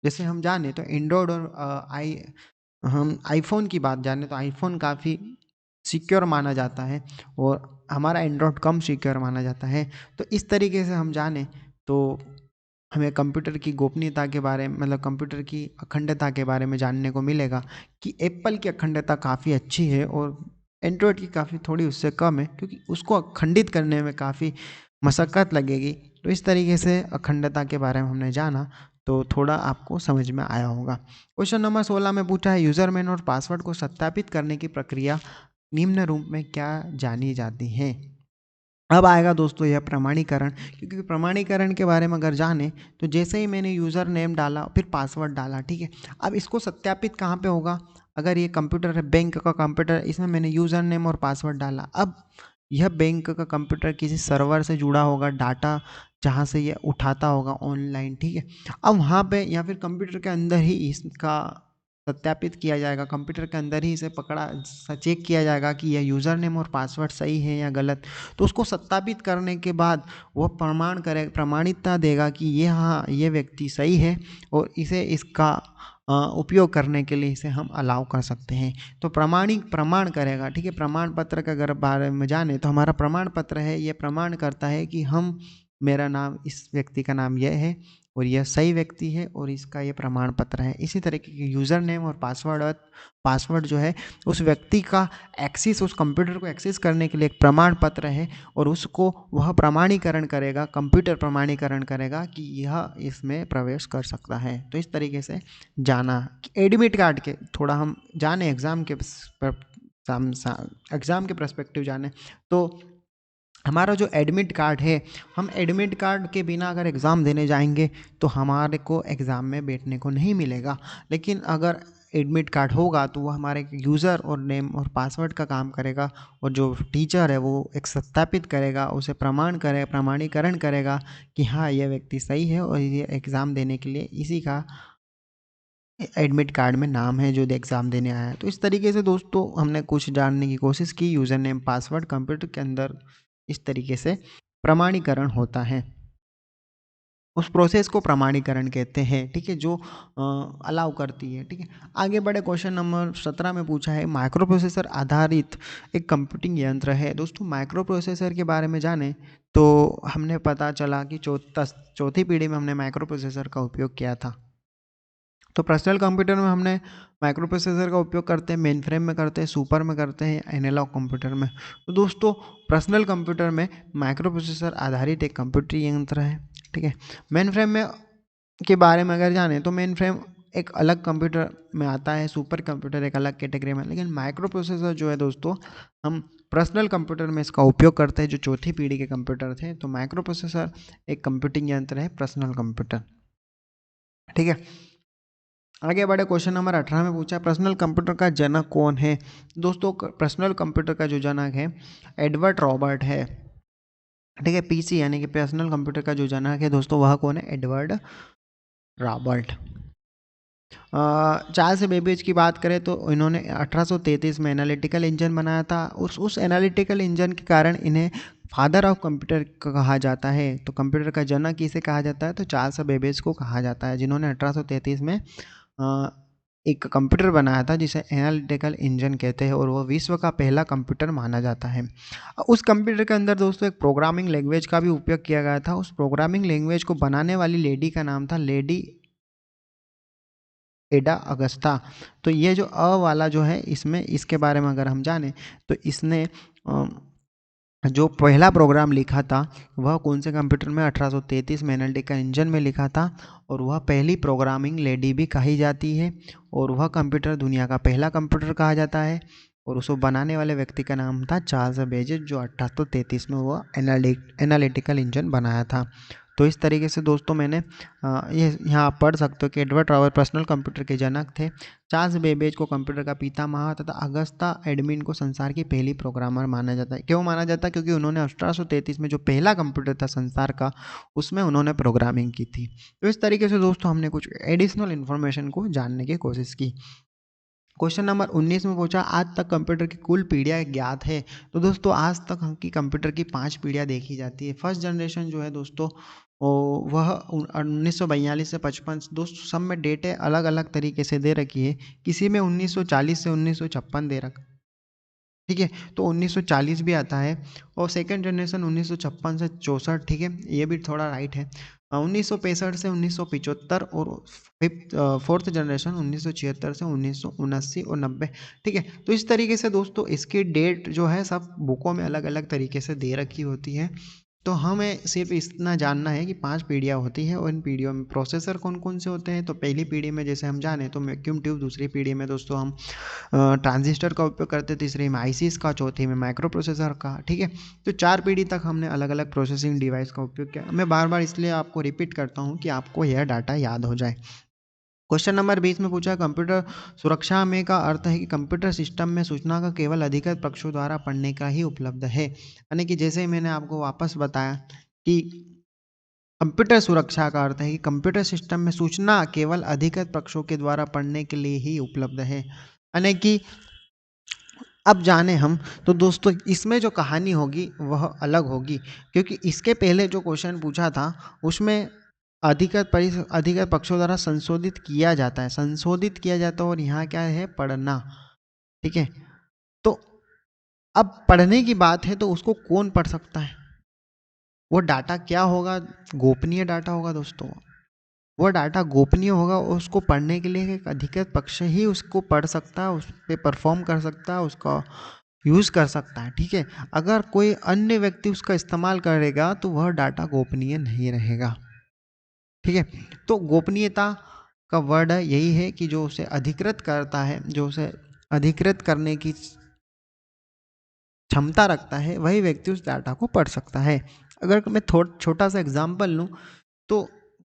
[SPEAKER 1] जैसे हम जाने तो एंड्रॉयड और हम आईफोन की बात जाने तो आईफोन काफ़ी सिक्योर माना जाता है और हमारा एंड्रॉयड कम सिक्योर माना जाता है। तो इस तरीके से हम जाने तो हमें कंप्यूटर की गोपनीयता के बारे में, मतलब कंप्यूटर की अखंडता के बारे में जानने को मिलेगा कि एप्पल की अखंडता काफ़ी अच्छी है और एंड्रॉयड की काफ़ी थोड़ी उससे कम है, क्योंकि उसको अखंडित करने में काफ़ी मशक्क़त लगेगी। तो इस तरीके से अखंडता के बारे में हमने जाना तो थोड़ा आपको समझ में आया होगा। क्वेश्चन नंबर 16 में पूछा है, यूज़रनेम और पासवर्ड को सत्यापित करने की प्रक्रिया निम्न रूप में क्या जानी जाती है। अब आएगा दोस्तों यह प्रमाणीकरण, क्योंकि प्रमाणीकरण के बारे में अगर जाने तो जैसे ही मैंने यूज़र नेम डाला फिर पासवर्ड डाला, ठीक है, अब इसको सत्यापित कहाँ पे होगा। अगर ये कंप्यूटर है, बैंक का कंप्यूटर, इसमें मैंने यूज़र नेम और पासवर्ड डाला, अब यह बैंक का कंप्यूटर किसी सर्वर से जुड़ा होगा, डाटा जहाँ से ये उठाता होगा ऑनलाइन, ठीक है। अब वहाँ पे या फिर कंप्यूटर के अंदर ही इसका सत्यापित किया जाएगा, कंप्यूटर के अंदर ही इसे पकड़ा चेक किया जाएगा कि यह यूज़र नेम और पासवर्ड सही है या गलत। तो उसको सत्यापित करने के बाद वह प्रमाणिकता देगा कि ये हाँ ये व्यक्ति सही है और इसे इसका उपयोग करने के लिए इसे हम अलाउ कर सकते हैं। तो प्रमाण करेगा, ठीक है। प्रमाण पत्र के अगर बारे में जाने तो हमारा प्रमाण पत्र है, ये प्रमाण करता है कि मेरा नाम, इस व्यक्ति का नाम यह है और यह सही व्यक्ति है और इसका ये प्रमाण पत्र है। इसी तरीके के यूज़र नेम और पासवर्ड जो है उस व्यक्ति का एक्सेस, उस कंप्यूटर को एक्सेस करने के लिए एक प्रमाण पत्र है और उसको वह प्रमाणीकरण करेगा, कंप्यूटर प्रमाणीकरण करेगा कि यह इसमें प्रवेश कर सकता है। तो इस तरीके से जाना। एडमिट कार्ड के थोड़ा हम जाने एग्ज़ाम के पर्सपेक्टिव जाने तो हमारा जो एडमिट कार्ड है, हम एडमिट कार्ड के बिना अगर एग्ज़ाम देने जाएंगे तो हमारे को एग्ज़ाम में बैठने को नहीं मिलेगा। लेकिन अगर एडमिट कार्ड होगा तो वो हमारे यूज़र और नेम और पासवर्ड का काम करेगा और जो टीचर है वो एक सत्यापित करेगा, उसे प्रमाणीकरण करेगा कि हाँ यह व्यक्ति सही है और ये एग्ज़ाम देने के लिए इसी का एडमिट कार्ड में नाम है जो एग्ज़ाम देने आया है। तो इस तरीके से दोस्तों हमने कुछ जानने की कोशिश की, यूज़र नेम पासवर्ड कंप्यूटर के अंदर इस तरीके से प्रमाणीकरण होता है, उस प्रोसेस को प्रमाणीकरण कहते हैं, ठीक है, जो अलाउ करती है, ठीक है। आगे बढ़े, क्वेश्चन नंबर 17 में पूछा है, माइक्रो प्रोसेसर आधारित एक कंप्यूटिंग यंत्र है। दोस्तों माइक्रो प्रोसेसर के बारे में जाने तो हमने पता चला कि चौथी पीढ़ी में हमने माइक्रो प्रोसेसर का उपयोग किया था। तो पर्सनल कंप्यूटर में हमने माइक्रो प्रोसेसर का उपयोग करते हैं, मेन फ्रेम में करते हैं, सुपर में करते हैं, एनालॉग कंप्यूटर में। तो दोस्तों पर्सनल कंप्यूटर में माइक्रो प्रोसेसर आधारित एक कंप्यूटर यंत्र है, ठीक है। मेन फ्रेम में के बारे में अगर जाने तो मेन फ्रेम एक अलग कंप्यूटर में आता है, सुपर कंप्यूटर एक अलग कैटेगरी में, लेकिन माइक्रो प्रोसेसर जो है दोस्तों हम पर्सनल कंप्यूटर में इसका उपयोग करते हैं, जो चौथी पीढ़ी के कंप्यूटर थे। तो माइक्रो प्रोसेसर एक कंप्यूटिंग यंत्र है, पर्सनल कंप्यूटर, ठीक है। आगे बढ़े, क्वेश्चन नंबर 18 में पूछा पर्सनल कंप्यूटर का जनक कौन है। दोस्तों पर्सनल कंप्यूटर का जो जनक है एडवर्ड रॉबर्ट है, ठीक है। पीसी यानी कि पर्सनल कंप्यूटर का जो जनक है दोस्तों वह कौन है, एडवर्ड रॉबर्ट। चार्ल्स बेबेज की बात करें तो इन्होंने 1833 में एनालिटिकल इंजन बनाया था। उस एनालिटिकल इंजन के कारण इन्हें फादर ऑफ कंप्यूटर कहा जाता है। तो कंप्यूटर का जनक किसे कहा जाता है, तो चार्ल्स बेबेज को कहा जाता है, जिन्होंने 1833 में एक कंप्यूटर बनाया था जिसे एनालिटिकल इंजन कहते हैं और वह विश्व का पहला कंप्यूटर माना जाता है। उस कंप्यूटर के अंदर दोस्तों एक प्रोग्रामिंग लैंग्वेज का भी उपयोग किया गया था। उस प्रोग्रामिंग लैंग्वेज को बनाने वाली लेडी का नाम था लेडी एडा अगस्ता। तो ये जो वाला जो है इसमें, इसके बारे में अगर हम जाने तो इसने जो पहला प्रोग्राम लिखा था वह कौन से कंप्यूटर में, 1833 में एनालिटिकल इंजन में लिखा था और वह पहली प्रोग्रामिंग लेडी भी कही जाती है और वह कंप्यूटर दुनिया का पहला कंप्यूटर कहा जाता है और उसको बनाने वाले व्यक्ति का नाम था चार्ल्स बेबेज, जो 1833 में वह एनालिटिकल इंजन बनाया था। तो इस तरीके से दोस्तों मैंने ये यहाँ आप पढ़ सकते हो कि एडवर्ड रॉवर पर्सनल कंप्यूटर के जनक थे, चार्ल्स बेबेज को कंप्यूटर का पितामह तथा अगस्ता एडमिन को संसार की पहली प्रोग्रामर माना जाता है। क्यों माना जाता है? क्योंकि उन्होंने 1833 में जो पहला कंप्यूटर था संसार का, उसमें उन्होंने प्रोग्रामिंग की थी। तो इस तरीके से दोस्तों हमने कुछ एडिशनल इन्फॉर्मेशन को जानने की कोशिश की। क्वेश्चन नंबर 19 में पूछा आज तक कंप्यूटर की कुल पीढ़ियाँ ज्ञात है। तो दोस्तों आज तक की कंप्यूटर की 5 पीढ़ियाँ देखी जाती है। फर्स्ट जनरेशन जो है दोस्तों वह 1942 से 55, दोस्तों सब में डेटे अलग अलग तरीके से दे रखी है। किसी में 1940 से 1956 दे रखा, ठीक है, तो 1940 भी आता है। और सेकंड जनरेशन 1956 से 64, ठीक है, ये भी थोड़ा राइट है। 1965 से 1975 और फोर्थ जनरेशन 1976 से 1979 और 90, ठीक है। तो इस तरीके से दोस्तों इसकी डेट जो है सब बुकों में अलग अलग तरीके से दे रखी होती है। तो हमें सिर्फ इतना जानना है कि 5 पीढ़ियाँ होती हैं और इन पीढ़ियों में प्रोसेसर कौन कौन से होते हैं। तो पहली पीढ़ी में जैसे हम जाने तो वैक्यूम ट्यूब, दूसरी पीढ़ी में दोस्तों हम ट्रांजिस्टर का उपयोग करते, तीसरी में आईसीस का, चौथी में माइक्रो प्रोसेसर का, ठीक है। तो 4 पीढ़ी तक हमने अलग अलग प्रोसेसिंग डिवाइस का उपयोग किया। मैं बार बार इसलिए आपको रिपीट करता हूँ कि आपको यह डाटा याद हो जाए। क्वेश्चन नंबर 20 में पूछा कंप्यूटर सुरक्षा में का अर्थ है कि कंप्यूटर सिस्टम में सूचना का केवल अधिकृत पक्षों द्वारा पढ़ने का ही उपलब्ध है। यानी कि जैसे ही मैंने आपको वापस बताया कि कंप्यूटर सुरक्षा का अर्थ है कि कंप्यूटर सिस्टम में सूचना केवल अधिकृत पक्षों के द्वारा पढ़ने के लिए ही उपलब्ध है। यानी कि अब जाने हम, तो दोस्तों इसमें जो कहानी होगी वह अलग होगी, क्योंकि इसके पहले जो क्वेश्चन पूछा था उसमें अधिकृत पक्षों द्वारा संशोधित किया जाता है, संशोधित किया जाता है, और यहाँ क्या है, पढ़ना, ठीक है। तो अब पढ़ने की बात है तो उसको कौन पढ़ सकता है? वो डाटा क्या होगा? गोपनीय डाटा होगा दोस्तों। वो डाटा गोपनीय होगा और उसको पढ़ने के लिए एक अधिकृत पक्ष ही उसको पढ़ सकता है, उस पर परफॉर्म कर सकता है, उसका यूज़ कर सकता है, ठीक है। अगर कोई अन्य व्यक्ति उसका इस्तेमाल करेगा तो वह डाटा गोपनीय नहीं रहेगा, ठीक है। तो गोपनीयता का वर्ड यही है कि जो उसे अधिकृत करता है, जो उसे अधिकृत करने की क्षमता रखता है, वही व्यक्ति उस डाटा को पढ़ सकता है। अगर मैं छोटा सा एग्जाम्पल लूँ तो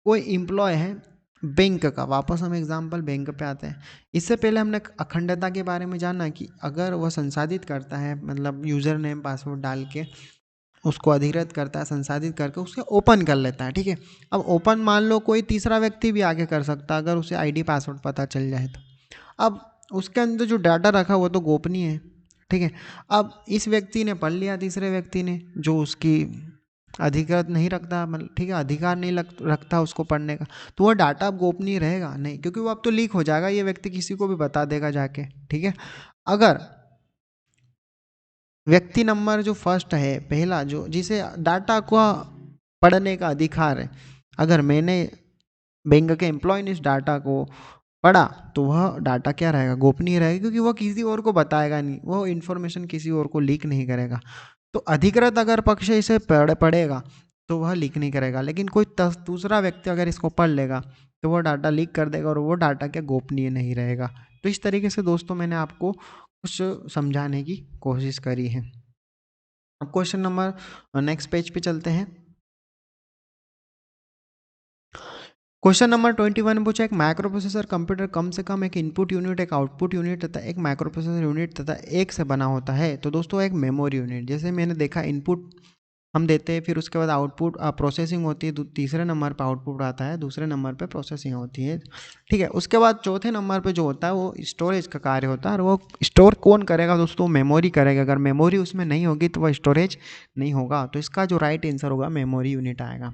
[SPEAKER 1] कोई एम्प्लॉय है बैंक का, वापस हम एग्जाम्पल बैंक पे आते हैं। इससे पहले हमने अखंडता के बारे में जाना कि अगर वह संसाधित करता है, मतलब यूज़र नेम पासवर्ड डाल के उसको अधिकृत करता है, संसाधित करके उसे ओपन कर लेता है, ठीक है। अब ओपन मान लो कोई तीसरा व्यक्ति भी आगे कर सकता है अगर उसे आईडी पासवर्ड पता चल जाए तो। अब उसके अंदर जो डाटा रखा वो तो गोपनीय है, ठीक है। अब इस व्यक्ति ने पढ़ लिया, तीसरे व्यक्ति ने जो उसकी अधिकृत नहीं रखता, मतलब ठीक है, अधिकार नहीं रखता उसको पढ़ने का, तो वह डाटा अब गोपनीय रहेगा नहीं, क्योंकि वो अब तो लीक हो जाएगा, ये व्यक्ति किसी को भी बता देगा जाके, ठीक है। अगर व्यक्ति नंबर जो फर्स्ट है, पहला जो जिसे डाटा को पढ़ने का अधिकार है, अगर मैंने बैंक के एम्प्लॉय ने इस डाटा को पढ़ा तो वह डाटा क्या रहेगा, गोपनीय रहेगा, क्योंकि वह किसी और को बताएगा नहीं, वह इन्फॉर्मेशन किसी और को लीक नहीं करेगा। तो अधिकृत अगर पक्ष इसे पढ़ेगा तो वह लीक नहीं करेगा, लेकिन कोई दूसरा व्यक्ति अगर इसको पढ़ लेगा तो वह डाटा लीक कर देगा और वो डाटा क्या गोपनीय नहीं रहेगा। तो इस तरीके से दोस्तों मैंने आपको कुछ समझाने की कोशिश करी है। अब क्वेश्चन नंबर नेक्स्ट पेज पे चलते हैं। क्वेश्चन नंबर 21 पूछा एक माइक्रो प्रोसेसर कंप्यूटर कम से कम एक इनपुट यूनिट, एक आउटपुट यूनिट तथा एक माइक्रो प्रोसेसर यूनिट तथा एक से बना होता है। तो दोस्तों एक मेमोरी यूनिट, जैसे मैंने देखा इनपुट हम देते हैं, फिर उसके बाद आउटपुट प्रोसेसिंग होती है, तीसरे नंबर पर आउटपुट आता है, दूसरे नंबर पर प्रोसेसिंग होती है, ठीक है। उसके बाद चौथे नंबर पे जो होता है वो स्टोरेज का कार्य होता है, और वो स्टोर कौन करेगा दोस्तों? मेमोरी करेगा। अगर मेमोरी उसमें नहीं होगी तो वह स्टोरेज नहीं होगा। तो इसका जो राइट आंसर होगा मेमोरी यूनिट आएगा।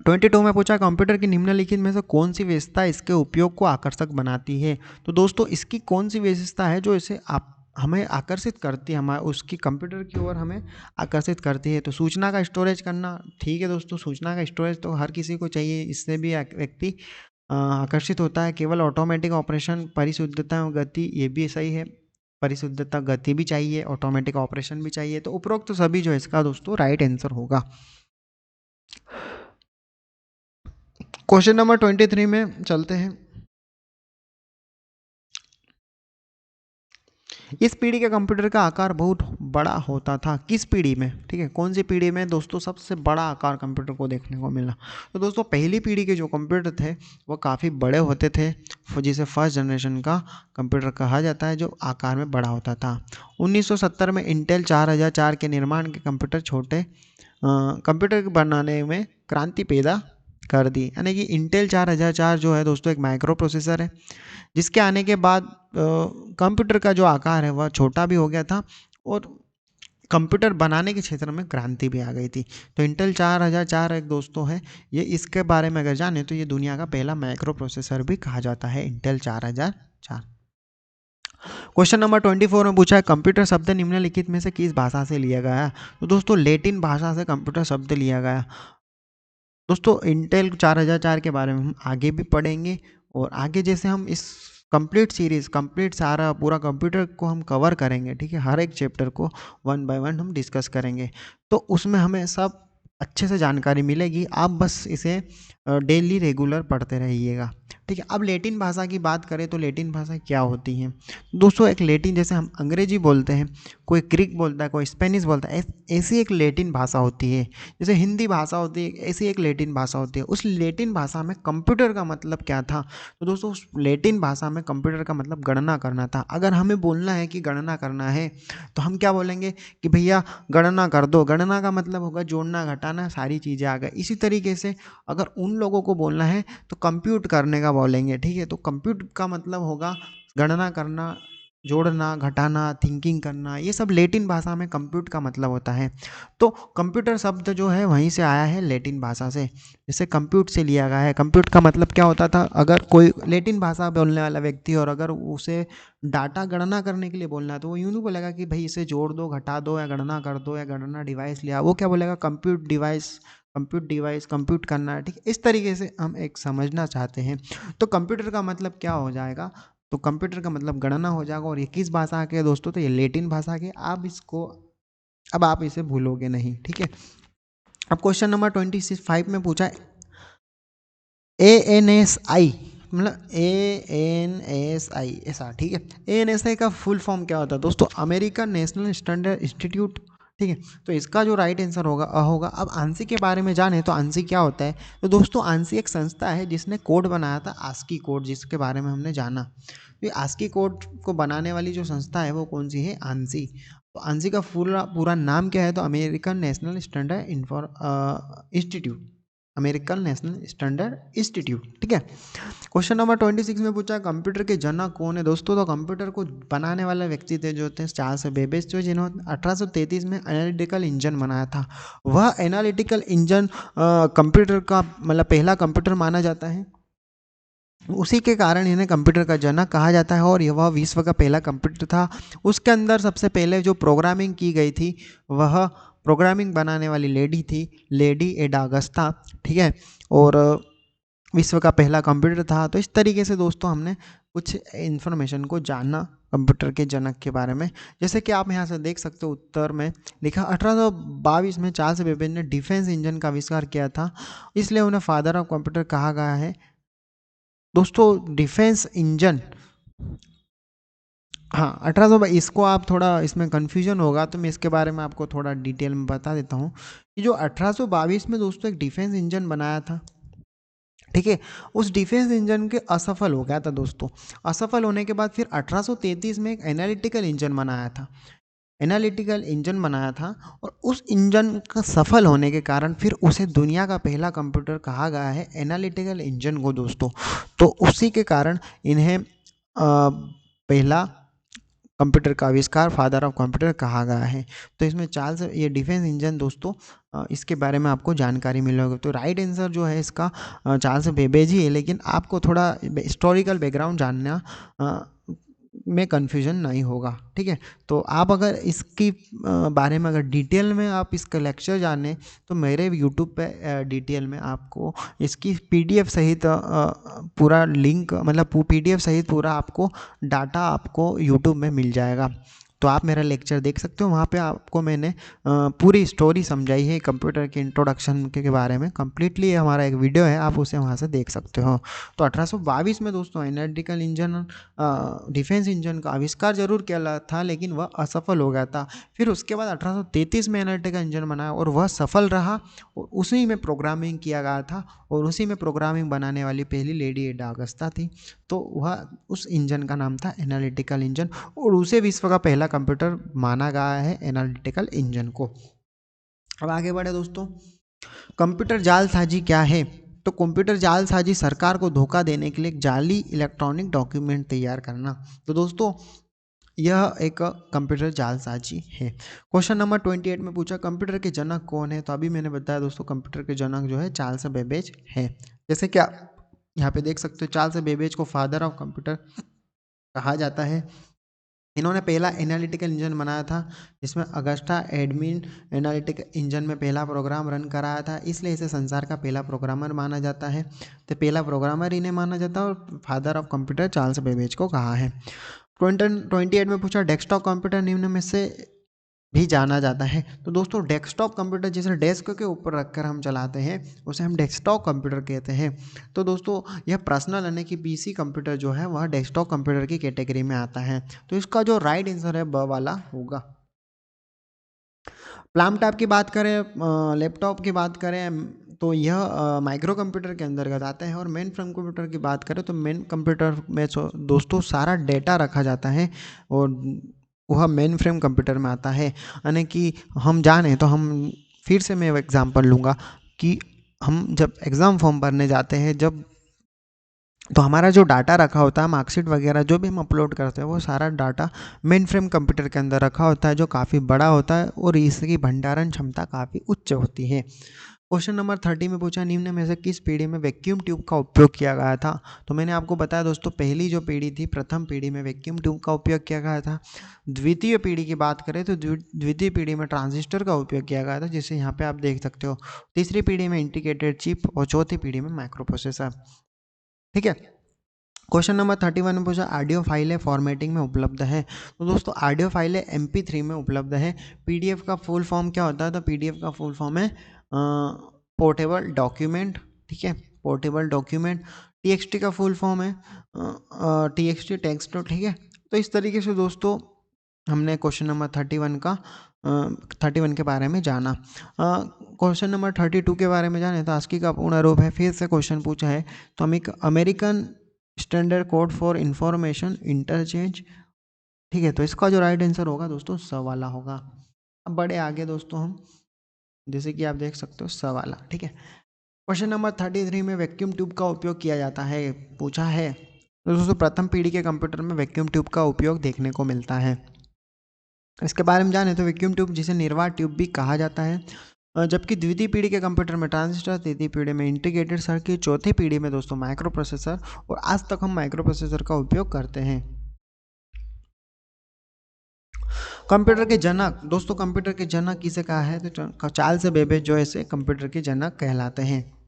[SPEAKER 1] 22 में पूछा कंप्यूटर की निम्नलिखित में से कौन सी विशेषता इसके उपयोग को आकर्षक बनाती है। तो दोस्तों इसकी कौन सी विशेषता है जो इसे आप हमें आकर्षित करती है, हमारे उसकी कंप्यूटर की ओर हमें आकर्षित करती है? तो सूचना का स्टोरेज करना, ठीक है दोस्तों, सूचना का स्टोरेज तो हर किसी को चाहिए, इससे भी व्यक्ति आकर्षित होता है। केवल ऑटोमेटिक ऑपरेशन, परिशुद्धता और गति, ये भी सही है, परिशुद्धता गति भी चाहिए, ऑटोमेटिक ऑपरेशन भी चाहिए। तो उपरोक्त तो सभी जो है इसका दोस्तों राइट आंसर होगा। क्वेश्चन नंबर 23 में चलते हैं। इस पीढ़ी के कंप्यूटर का आकार बहुत बड़ा होता था। किस पीढ़ी में, ठीक है, कौन सी पीढ़ी में दोस्तों सबसे बड़ा आकार कंप्यूटर को देखने को मिला? तो दोस्तों पहली पीढ़ी के जो कंप्यूटर थे वो काफ़ी बड़े होते थे, जिसे फर्स्ट जनरेशन का कंप्यूटर कहा जाता है, जो आकार में बड़ा होता था। 1970 में इंटेल 4004 के निर्माण के कंप्यूटर छोटे कंप्यूटर बनाने में क्रांति पैदा कर दी। यानी कि इंटेल 4004 जो है दोस्तों एक माइक्रो प्रोसेसर है, जिसके आने के बाद कंप्यूटर का जो आकार है वह छोटा भी हो गया था और कंप्यूटर बनाने के क्षेत्र में क्रांति भी आ गई थी। तो इंटेल 4004 एक दोस्तों है, ये इसके बारे में अगर जाने तो ये दुनिया का पहला माइक्रो प्रोसेसर भी कहा जाता है, इंटेल 4004। क्वेश्चन नंबर 24 में पूछा है कंप्यूटर शब्द निम्नलिखित में से किस भाषा से लिया गया है? तो दोस्तों लैटिन भाषा से कंप्यूटर शब्द लिया गया। दोस्तों इंटेल 4004 के बारे में हम आगे भी पढ़ेंगे और आगे जैसे हम इस कंप्लीट सारा पूरा कंप्यूटर को हम कवर करेंगे, ठीक है, हर एक चैप्टर को 1 बाय 1 हम डिस्कस करेंगे, तो उसमें हमें सब अच्छे से जानकारी मिलेगी। आप बस इसे डेली रेगुलर पढ़ते रहिएगा, ठीक है। अब लैटिन भाषा की बात करें तो लैटिन भाषा क्या होती है दोस्तों? एक लैटिन, जैसे हम अंग्रेजी बोलते हैं, कोई ग्रीक बोलता है, कोई स्पेनिश बोलता है, ऐसी एक लैटिन भाषा होती है। जैसे हिंदी भाषा होती है, ऐसी एक लैटिन भाषा होती है। उस लैटिन भाषा में कंप्यूटर का मतलब क्या था? तो दोस्तों उस लैटिन भाषा में कंप्यूटर का मतलब गणना करना था। अगर हमें बोलना है कि गणना करना है तो हम क्या बोलेंगे कि भैया गणना कर दो। गणना का मतलब होगा जोड़ना घटाना, सारी चीज़ें आ गई। इसी तरीके से अगर उन लोगों को बोलना है तो कंप्यूट करने का बोलेंगे, ठीक है। तो कंप्यूट का मतलब होगा गणना करना, जोड़ना घटाना, थिंकिंग करना, ये सब लैटिन भाषा में कंप्यूट का मतलब होता है। तो कंप्यूटर शब्द जो है वहीं से आया है, लैटिन भाषा से, जैसे कंप्यूट से लिया गया है। कंप्यूट का मतलब क्या होता था? अगर कोई लैटिन भाषा बोलने वाला व्यक्ति और अगर उसे डाटा गणना करने के लिए बोलना है तो वो यूँ नहीं बोलेगा कि भाई इसे जोड़ दो, घटा दो या गणना कर दो या गणना डिवाइस लिया। वो क्या बोलेगा? कंप्यूट डिवाइस कंप्यूट करना है, ठीक है। इस तरीके से हम एक समझना चाहते हैं। तो कंप्यूटर का मतलब क्या हो जाएगा? तो कंप्यूटर का मतलब गणना हो जाएगा। और ये किस भाषा के दोस्तों? तो ये लैटिन भाषा के। अब आप इसे भूलोगे नहीं, ठीक है। अब क्वेश्चन नंबर 25 में पूछा है ANSI, मतलब ANSI ऐसा, ठीक है। ANSI का फुल फॉर्म क्या होता है दोस्तों? अमेरिकन नेशनल स्टैंडर्ड इंस्टीट्यूट, ठीक है। तो इसका जो राइट आंसर होगा। अब आंसी के बारे में जाने तो आंसी क्या होता है? तो दोस्तों आंसी एक संस्था है जिसने कोड बनाया था, आस्की कोड, जिसके बारे में हमने जाना। तो ये आस्की कोड को बनाने वाली जो संस्था है वो कौन सी है? आंसी। तो आंसी का पूरा नाम क्या है? तो American national standard institute, American national standard institute, ठीक है। क्वेश्चन नंबर 26 में पूछा कंप्यूटर के जनक कौन है दोस्तों? तो कंप्यूटर को बनाने वाले व्यक्ति थे जो थे चार्ल्स बेबेज, जो जिन्होंने 1833 में एनालिटिकल इंजन बनाया था। वह एनालिटिकल इंजन कंप्यूटर का मतलब पहला कंप्यूटर माना जाता है। उसी के कारण इन्हें कंप्यूटर का जनक कहा जाता है और वह विश्व का पहला कंप्यूटर था। उसके अंदर सबसे पहले जो प्रोग्रामिंग की गई थी वह प्रोग्रामिंग बनाने वाली लेडी थी, लेडी एडा अगस्ता, ठीक है। और विश्व का पहला कंप्यूटर था। तो इस तरीके से दोस्तों हमने कुछ इन्फॉर्मेशन को जाना कंप्यूटर के जनक के बारे में। जैसे कि आप यहाँ से देख सकते हो, उत्तर में लिखा 1822 में चार्ल्स बेबेज ने डिफेंस इंजन का आविष्कार किया था, इसलिए उन्हें फादर ऑफ कंप्यूटर कहा गया है। दोस्तों डिफेंस इंजन, हाँ 1800, इसको आप थोड़ा इसमें कन्फ्यूजन होगा तो मैं इसके बारे में आपको थोड़ा डिटेल में बता देता हूँ कि जो 1822 में दोस्तों एक डिफेंस इंजन बनाया था, ठीक है। उस डिफेंस इंजन के असफल हो गया था दोस्तों। असफल होने के बाद फिर 1833 में एक एनालिटिकल इंजन बनाया था, एनालिटिकल इंजन बनाया था। और उस इंजन का सफल होने के कारण फिर उसे दुनिया का पहला कंप्यूटर कहा गया है, एनालिटिकल इंजन को दोस्तों। तो उसी के कारण इन्हें पहला कंप्यूटर का आविष्कार, फादर ऑफ कंप्यूटर कहा गया है। तो इसमें चार्ल्स, ये डिफेंस इंजन दोस्तों, इसके बारे में आपको जानकारी मिलेगी। तो राइट आंसर जो है इसका चार्ल्स बेबेज ही है, लेकिन आपको थोड़ा हिस्टोरिकल बैकग्राउंड जानना में कन्फ्यूजन नहीं होगा, ठीक है। तो आप अगर इसकी बारे में अगर डिटेल में आप इसका लेक्चर जाने तो मेरे यूट्यूब पे डिटेल में आपको इसकी PDF सहित पूरा लिंक, मतलब PDF सहित पूरा आपको डाटा आपको यूट्यूब में मिल जाएगा। तो आप मेरा लेक्चर देख सकते हो, वहाँ पे आपको मैंने पूरी स्टोरी समझाई है कंप्यूटर के इंट्रोडक्शन के बारे में। कम्प्लीटली हमारा एक वीडियो है, आप उसे वहाँ से देख सकते हो। तो 1822 में दोस्तों एनालिटिकल इंजन, डिफेंस इंजन का आविष्कार जरूर किया था, लेकिन वह असफल हो गया था। फिर उसके बाद 1833 में एनालिटिकल इंजन बनाया और वह सफल रहा, और उसी में प्रोग्रामिंग किया गया था, और उसी में प्रोग्रामिंग बनाने वाली पहली लेडी एडा अगस्ता थी। तो वह उस इंजन का नाम था एनालिटिकल इंजन, और उसे विश्व का पहला कंप्यूटर माना गया है, एनालिटिकल इंजन को। अब आगे बढ़े दोस्तों, कंप्यूटर जालसाजी क्या है? तो कंप्यूटर जालसाजी सरकार को धोखा देने के लिए एक जाली इलेक्ट्रॉनिक डॉक्यूमेंट तैयार करना। तो दोस्तों यह एक कंप्यूटर जालसाजी है। क्वेश्चन नंबर 28 में पूछा कंप्यूटर के जनक कौन है? तो अभी मैंने बताया दोस्तों, कंप्यूटर के जनक जो है चार्ल्स बेबेज है। जैसे क्या यहाँ पे देख सकते हो, चार्ल्स बेबेज को फादर ऑफ कंप्यूटर कहा जाता है। इन्होंने पहला एनालिटिकल इंजन बनाया था, जिसमें अगस्टा एडमिन एनालिटिक इंजन में पहला प्रोग्राम रन कराया था, इसलिए इसे संसार का पहला प्रोग्रामर माना जाता है। तो पहला प्रोग्रामर इन्हें माना जाता है, और father of computer Charles Babbage को कहा है। 28 में पूछा डेस्कटॉप कंप्यूटर निम्न में से भी जाना जाता है। तो दोस्तों डेस्कटॉप कंप्यूटर जिसे डेस्क के ऊपर रखकर हम चलाते हैं, उसे हम डेस्कटॉप कंप्यूटर कहते हैं। तो दोस्तों यह पर्सनल यानी कि पीसी कंप्यूटर जो है वह डेस्कटॉप कंप्यूटर की कैटेगरी में आता है। तो इसका जो राइट आंसर है ब वाला होगा। प्लाम टॉप की बात करें, लैपटॉप की बात करें, तो यह माइक्रो कंप्यूटर के अंतर्गत आता है। और मेन फ्रेम कंप्यूटर की बात करें तो मेन कंप्यूटर में दोस्तों सारा डेटा रखा जाता है, और वह मेन फ्रेम कंप्यूटर में आता है। यानी कि हम जाने तो हम फिर से मैं एग्जांपल लूँगा कि हम जब एग्ज़ाम फॉर्म भरने जाते हैं, जब तो हमारा जो डाटा रखा होता है, मार्कशीट वगैरह जो भी हम अपलोड करते हैं, वो सारा डाटा मेन फ्रेम कंप्यूटर के अंदर रखा होता है, जो काफ़ी बड़ा होता है और इसकी भंडारण क्षमता काफ़ी उच्च होती है। क्वेश्चन नंबर 30 में पूछा निम्न में से किस पीढ़ी में वैक्यूम ट्यूब का उपयोग किया गया था? तो मैंने आपको बताया दोस्तों, पहली जो पीढ़ी थी, प्रथम पीढ़ी में वैक्यूम ट्यूब का उपयोग किया गया था। द्वितीय पीढ़ी की बात करें तो द्वितीय पीढ़ी में ट्रांजिस्टर का उपयोग किया गया था, जिसे यहाँ पे आप देख सकते हो। तीसरी पीढ़ी में इंटीग्रेटेड चिप, और चौथी पीढ़ी में माइक्रो प्रोसेसर। ठीक है। क्वेश्चन नंबर 31 में पूछा ऑडियो फाइलें फॉर्मेटिंग में उपलब्ध है? तो दोस्तों ऑडियो फाइलें MP3 में उपलब्ध है। PDF का फुल फॉर्म क्या होता है? तो PDF का फुल फॉर्म है पोर्टेबल डॉक्यूमेंट। ठीक है, पोर्टेबल डॉक्यूमेंट। TXT का फुल फॉर्म है TXT टेक्स्ट। ठीक है, तो इस तरीके से दोस्तों हमने क्वेश्चन नंबर 31 के बारे में जाना। क्वेश्चन नंबर 32 के बारे में जाने तो आस्की का पूर्ण रूप है। फिर से क्वेश्चन पूछा है, तो American standard code for information interchange. ठीक है, तो इसका जो राइट आंसर होगा दोस्तों स वाला होगा। अब बड़े आगे दोस्तों हम, जैसे कि आप देख सकते हो स वाला। ठीक है, क्वेश्चन नंबर 33 में वैक्यूम ट्यूब का उपयोग किया जाता है पूछा है। तो दोस्तों प्रथम पीढ़ी के कंप्यूटर में वैक्यूम ट्यूब का उपयोग देखने को मिलता है। इसके बारे में जाने तो वैक्यूम ट्यूब जिसे निर्वात ट्यूब भी कहा जाता है, जबकि द्वितीय पीढ़ी के कंप्यूटर में ट्रांजिस्टर, तृतीय पीढ़ी में इंटीग्रेटेड सर्किट, चौथी पीढ़ी में दोस्तों माइक्रो प्रोसेसर, और आज तक हम माइक्रो प्रोसेसर का उपयोग करते हैं। कंप्यूटर के जनक दोस्तों, कंप्यूटर के जनक किसे कहा है? तो चार्ल्स बेबेज जो ऐसे कंप्यूटर के जनक कहलाते हैं।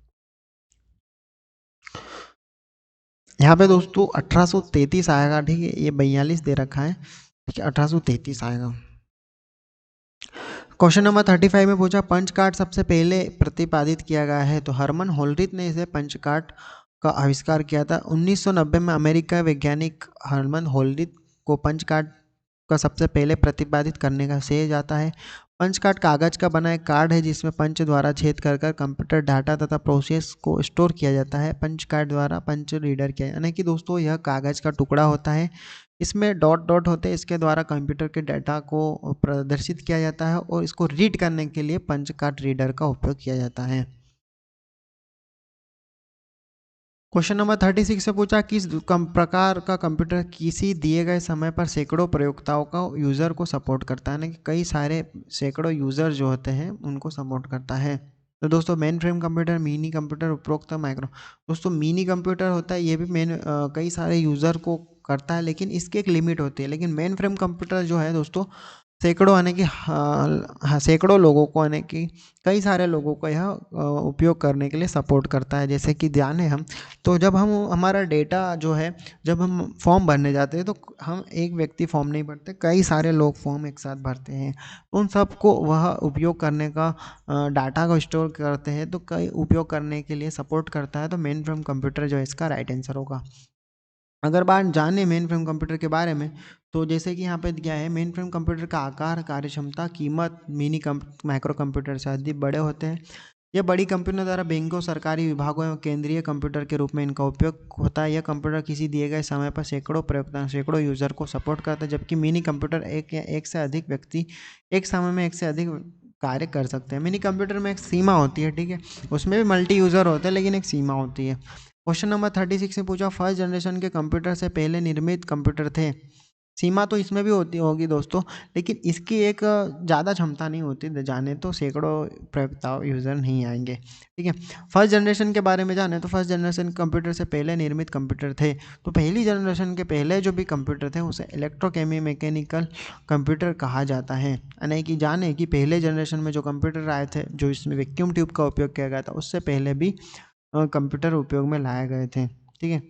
[SPEAKER 1] यहाँ पे दोस्तों 1833 आएगा। ठीक है, ये 42 दे रखा है। ठीक है, 1833 आएगा। क्वेश्चन नंबर 35 में पूछा पंच कार्ड सबसे पहले प्रतिपादित किया गया है? तो हरमन होल्ड्रिथ ने इसे पंच कार्ड का आविष्कार किया था। 1990 में अमेरिका वैज्ञानिक हरमन होल्ड्रिथ को पंच कार्ड का सबसे पहले प्रतिपादित करने का श्रेय जाता है। पंच कार्ड कागज का बना एक कार्ड है, जिसमें पंच द्वारा छेद कर कर कंप्यूटर डाटा तथा प्रोसेस को स्टोर किया जाता है। पंच कार्ड द्वारा पंच रीडर किया, यानी कि दोस्तों यह कागज का टुकड़ा होता है, इसमें डॉट डॉट होते हैं, इसके द्वारा कंप्यूटर के डाटा को प्रदर्शित किया जाता है, और इसको रीड करने के लिए पंच कार्ड रीडर का उपयोग किया जाता है। क्वेश्चन नंबर 36 से पूछा किस प्रकार का कंप्यूटर किसी दिए गए समय पर सैकड़ों प्रयोक्ताओं का यूज़र को सपोर्ट करता है, ना कि कई सारे सैकड़ों यूज़र जो होते हैं उनको सपोर्ट करता है? तो दोस्तों main frame computer, mini computer, उपरोक्त माइक्रो। दोस्तों मिनी कंप्यूटर होता है, ये भी कई सारे यूज़र को करता है, लेकिन इसकी एक लिमिट होती है। लेकिन मेन फ्रेम कंप्यूटर जो है दोस्तों सैकड़ों यानी कि सैकड़ों लोगों को यानी कि कई सारे लोगों को यह उपयोग करने के लिए सपोर्ट करता है। जैसे कि जाने हम, तो जब हम हमारा डेटा जो है, जब हम फॉर्म भरने जाते हैं तो हम एक व्यक्ति फॉर्म नहीं भरते, कई सारे लोग फॉर्म एक साथ भरते हैं। उन सबको वह उपयोग करने का, डाटा को स्टोर करते हैं, तो कई उपयोग करने के लिए सपोर्ट करता है। तो मेन फ्रेम कंप्यूटर जो है इसका राइट आंसर होगा। अगर बात जाने मेन फ्रेम कंप्यूटर के बारे में, तो जैसे कि यहाँ पे दिया है, मेन फ्रेम कंप्यूटर का आकार, कार्यक्षमता, कीमत माइक्रो कंप्यूटर से अधिक बड़े होते हैं। ये बड़ी कंपनियों द्वारा बैंकों, सरकारी विभागों एवं केंद्रीय कंप्यूटर के रूप में इनका उपयोग होता है। यह कंप्यूटर किसी दिए गए समय पर सैकड़ों प्रयोगता, सैकड़ों यूजर को सपोर्ट करता है, जबकि मिनी कंप्यूटर एक या एक से अधिक व्यक्ति एक समय में एक से अधिक कार्य कर सकते हैं। मिनी कंप्यूटर में एक सीमा होती है, ठीक है, उसमें भी मल्टी यूज़र होते हैं लेकिन एक सीमा होती है। क्वेश्चन नंबर 36 में पूछा, फर्स्ट जनरेशन के कंप्यूटर से पहले निर्मित कंप्यूटर थे। सीमा तो इसमें भी होती होगी दोस्तों, लेकिन इसकी एक ज़्यादा क्षमता नहीं होती, जाने तो सैकड़ों प्रयोक्ता यूज़र नहीं आएंगे, ठीक है। फर्स्ट जनरेशन के बारे में जाने तो फर्स्ट जनरेशन कंप्यूटर से पहले निर्मित कंप्यूटर थे। तो पहली जनरेशन के पहले जो भी कंप्यूटर थे उसे इलेक्ट्रोकेमी मैकेनिकल कंप्यूटर कहा जाता है। यानी कि जाने कि पहले जनरेशन में जो कंप्यूटर आए थे, जो इसमें वैक्यूम ट्यूब का उपयोग किया गया था, उससे पहले भी कंप्यूटर उपयोग में लाए गए थे, ठीक है।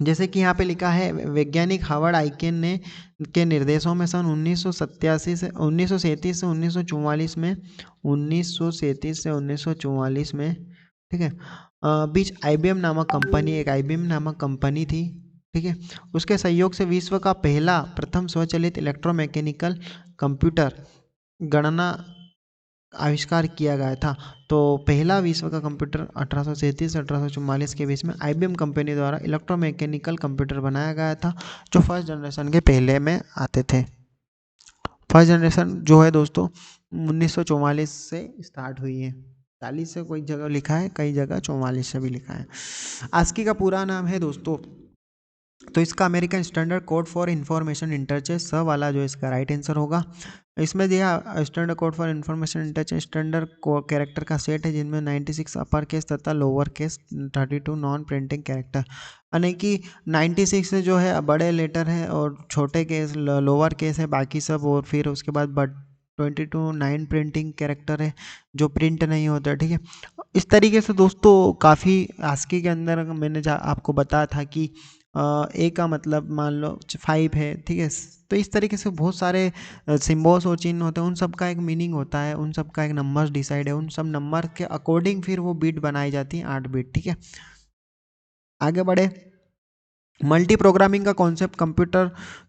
[SPEAKER 1] जैसे कि यहाँ पे लिखा है, वैज्ञानिक हार्वर्ड आइकेन ने के निर्देशों में सन 1937 से 1944 में 1937 से 1944 में, ठीक है, बीच आईबीएम नामक कंपनी, एक आईबीएम नामक कंपनी थी, ठीक है, उसके सहयोग से विश्व का पहला प्रथम स्वचालित इलेक्ट्रोमैकेनिकल कंप्यूटर गणना आविष्कार किया गया था। तो पहला विश्व का कंप्यूटर 1837 से 1844 के बीच में आईबीएम कंपनी द्वारा इलेक्ट्रोमैकेनिकल कंप्यूटर बनाया गया था, जो फर्स्ट जनरेशन के पहले में आते थे। फर्स्ट जनरेशन जो है दोस्तों 1944 से स्टार्ट हुई है। 40 से कोई जगह लिखा है, कई जगह 44 से भी लिखा है। आस्की का पूरा नाम है दोस्तों, तो इसका American standard code for information interchange, स वाला जो इसका राइट आंसर होगा। इसमें दिया standard code for information interchange standard character का सेट है, जिनमें 96 अपर केस तथा lower case 32 non printing character, यानी कि 96 जो है बड़े लेटर है और छोटे केस लोअर केस है, बाकी सब, और फिर उसके बाद 22 9 प्रिंटिंग कैरेक्टर है जो प्रिंट नहीं होता, ठीक है। इस तरीके से दोस्तों काफ़ी आस्की के अंदर मैंने आपको बताया था कि ए का मतलब मान लो 5 है, ठीक है। तो इस तरीके से बहुत सारे सिम्बॉल्स और चिन्ह होते हैं, उन सब का एक मीनिंग होता है, उन सब का एक नंबर डिसाइड है, उन सब नंबर के अकॉर्डिंग फिर वो बीट बनाई जाती है, 8 बीट, ठीक है। आगे बढ़े, मल्टी प्रोग्रामिंग का कॉन्सेप्ट कंप्यूटर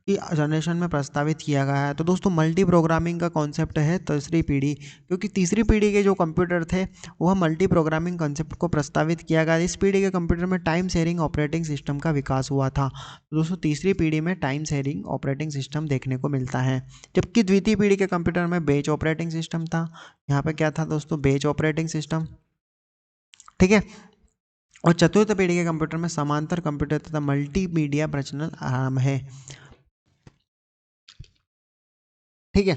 [SPEAKER 1] की जनरेशन में प्रस्तावित किया गया है। तो दोस्तों मल्टी प्रोग्रामिंग का कॉन्सेप्ट है तीसरी पीढ़ी, क्योंकि तीसरी पीढ़ी के जो कंप्यूटर थे वह मल्टी प्रोग्रामिंग कॉन्सेप्ट को प्रस्तावित किया गया। इस पीढ़ी के कंप्यूटर में टाइम शेयरिंग ऑपरेटिंग सिस्टम का विकास हुआ था। तो दोस्तों तीसरी पीढ़ी में टाइम शेयरिंग ऑपरेटिंग सिस्टम देखने को मिलता है, जबकि द्वितीय पीढ़ी के कंप्यूटर में बेच ऑपरेटिंग सिस्टम था। यहाँ पर क्या था दोस्तों, बेच ऑपरेटिंग सिस्टम, ठीक है। और चतुर्थ पीढ़ी के कंप्यूटर में समांतर कंप्यूटर तथा मल्टीमीडिया प्रचलन आराम है, ठीक है।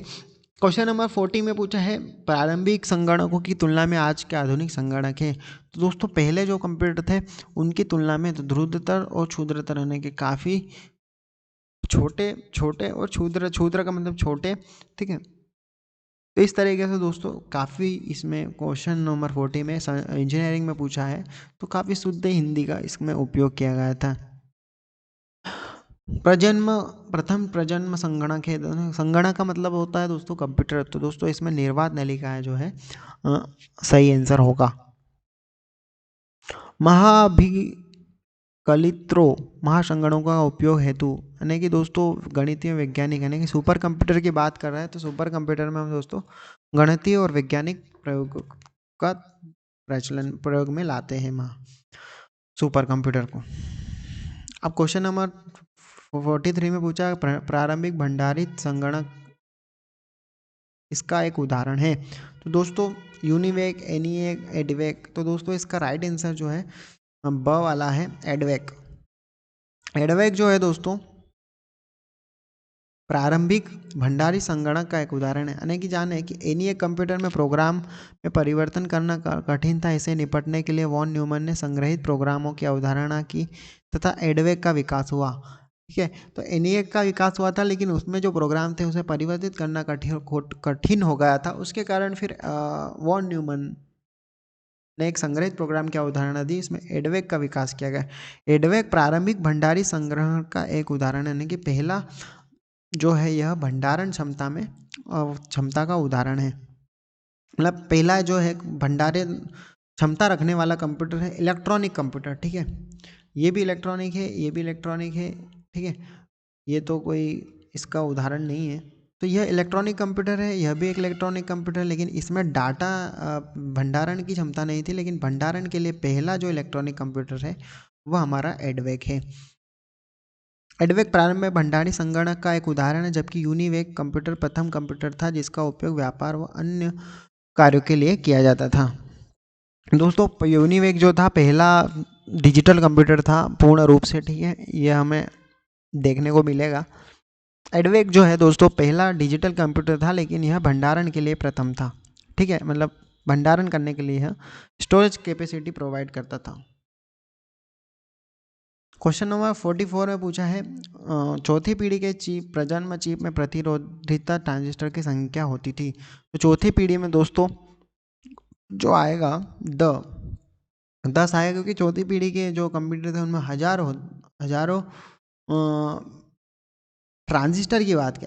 [SPEAKER 1] क्वेश्चन नंबर 40 में पूछा है, प्रारंभिक संगणकों की तुलना में आज के आधुनिक संगणक है। तो दोस्तों पहले जो कंप्यूटर थे उनकी तुलना में तो ध्रुवतर और क्षुद्रतर होने के काफ़ी छोटे छोटे, और क्षुद्र क्षुद्र का मतलब छोटे, ठीक है। तो इस तरीके से दोस्तों काफ़ी इसमें क्वेश्चन नंबर 40 में इंजीनियरिंग में पूछा है, तो काफ़ी शुद्ध हिंदी का इसमें उपयोग किया गया था। प्रथम प्रजन्म संगणक है, संगणक का मतलब होता है दोस्तों कंप्यूटर। तो दोस्तों इसमें निर्वात नलिका है जो है सही आंसर होगा। महाभिकलित्रो महासंगणकों का उपयोग हेतु, यानी कि दोस्तों गणितीय वैज्ञानिक, यानी कि सुपर कंप्यूटर की बात कर रहे हैं, तो सुपर कंप्यूटर में हम दोस्तों गणितीय और वैज्ञानिक प्रयोग का प्रयोग में लाते हैं सुपर कंप्यूटर को। अब क्वेश्चन नंबर 43 में पूछा, प्रारंभिक भंडारित संगणक इसका एक उदाहरण है। तो दोस्तों यूनिवेक, एनीवेक, एडवेक। तो दोस्तों इसका राइट आंसर जो है ब वाला है, एडवेक। एडवेक जो है दोस्तों प्रारंभिक भंडारी संगणक का एक उदाहरण है। यानी कि जाने कि एनीवेक कंप्यूटर में प्रोग्राम में परिवर्तन करना कठिन था, इसे निपटने के लिए वॉन न्यूमन ने संग्रहित प्रोग्रामों की अवधारणा की तथा एडवेक का विकास हुआ। ठीक है। तो एनिएक का विकास हुआ था, लेकिन उसमें जो प्रोग्राम थे उसे परिवर्तित करना कठिन हो गया था। उसके कारण फिर वॉन न्यूमन ने एक संग्रहित प्रोग्राम की अवधारणा दी, इसमें एडवेक का विकास किया गया। एडवेक प्रारंभिक भंडारी संग्रहण का एक उदाहरण है, यानी कि पहला जो है यह भंडारण क्षमता का उदाहरण है। मतलब पहला जो है भंडारण क्षमता रखने वाला कंप्यूटर है इलेक्ट्रॉनिक कंप्यूटर। ठीक है, ये भी इलेक्ट्रॉनिक है, ये भी इलेक्ट्रॉनिक है। ठीक है, ये तो कोई इसका उदाहरण नहीं है। तो यह इलेक्ट्रॉनिक कंप्यूटर है, यह भी एक इलेक्ट्रॉनिक कंप्यूटर है, लेकिन इसमें डाटा भंडारण की क्षमता नहीं थी। लेकिन भंडारण के लिए पहला जो इलेक्ट्रॉनिक कंप्यूटर है वह हमारा एडवेक है। एडवेक प्रारंभ में भंडारी संगणक का एक उदाहरण है, जबकि यूनिवेक कंप्यूटर प्रथम कंप्यूटर था जिसका उपयोग व्यापार व अन्य कार्यों के लिए किया जाता था। दोस्तों यूनिवेक जो था पहला डिजिटल कंप्यूटर था पूर्ण रूप से। ठीक है, यह हमें देखने को मिलेगा। एडवेक जो है दोस्तों पहला डिजिटल कंप्यूटर था, लेकिन यह भंडारण के लिए प्रथम था। ठीक है, मतलब भंडारण करने के लिए यह स्टोरेज कैपेसिटी प्रोवाइड करता था। क्वेश्चन नंबर 44 में पूछा है चौथी पीढ़ी के चिप प्रजन्म चिप में प्रतिरोधिता ट्रांजिस्टर की संख्या होती थी। तो चौथी पीढ़ी में दोस्तों जो आएगा 10 आएगा, क्योंकि चौथी पीढ़ी के जो कंप्यूटर थे उनमें हजारों ट्रांजिस्टर की बात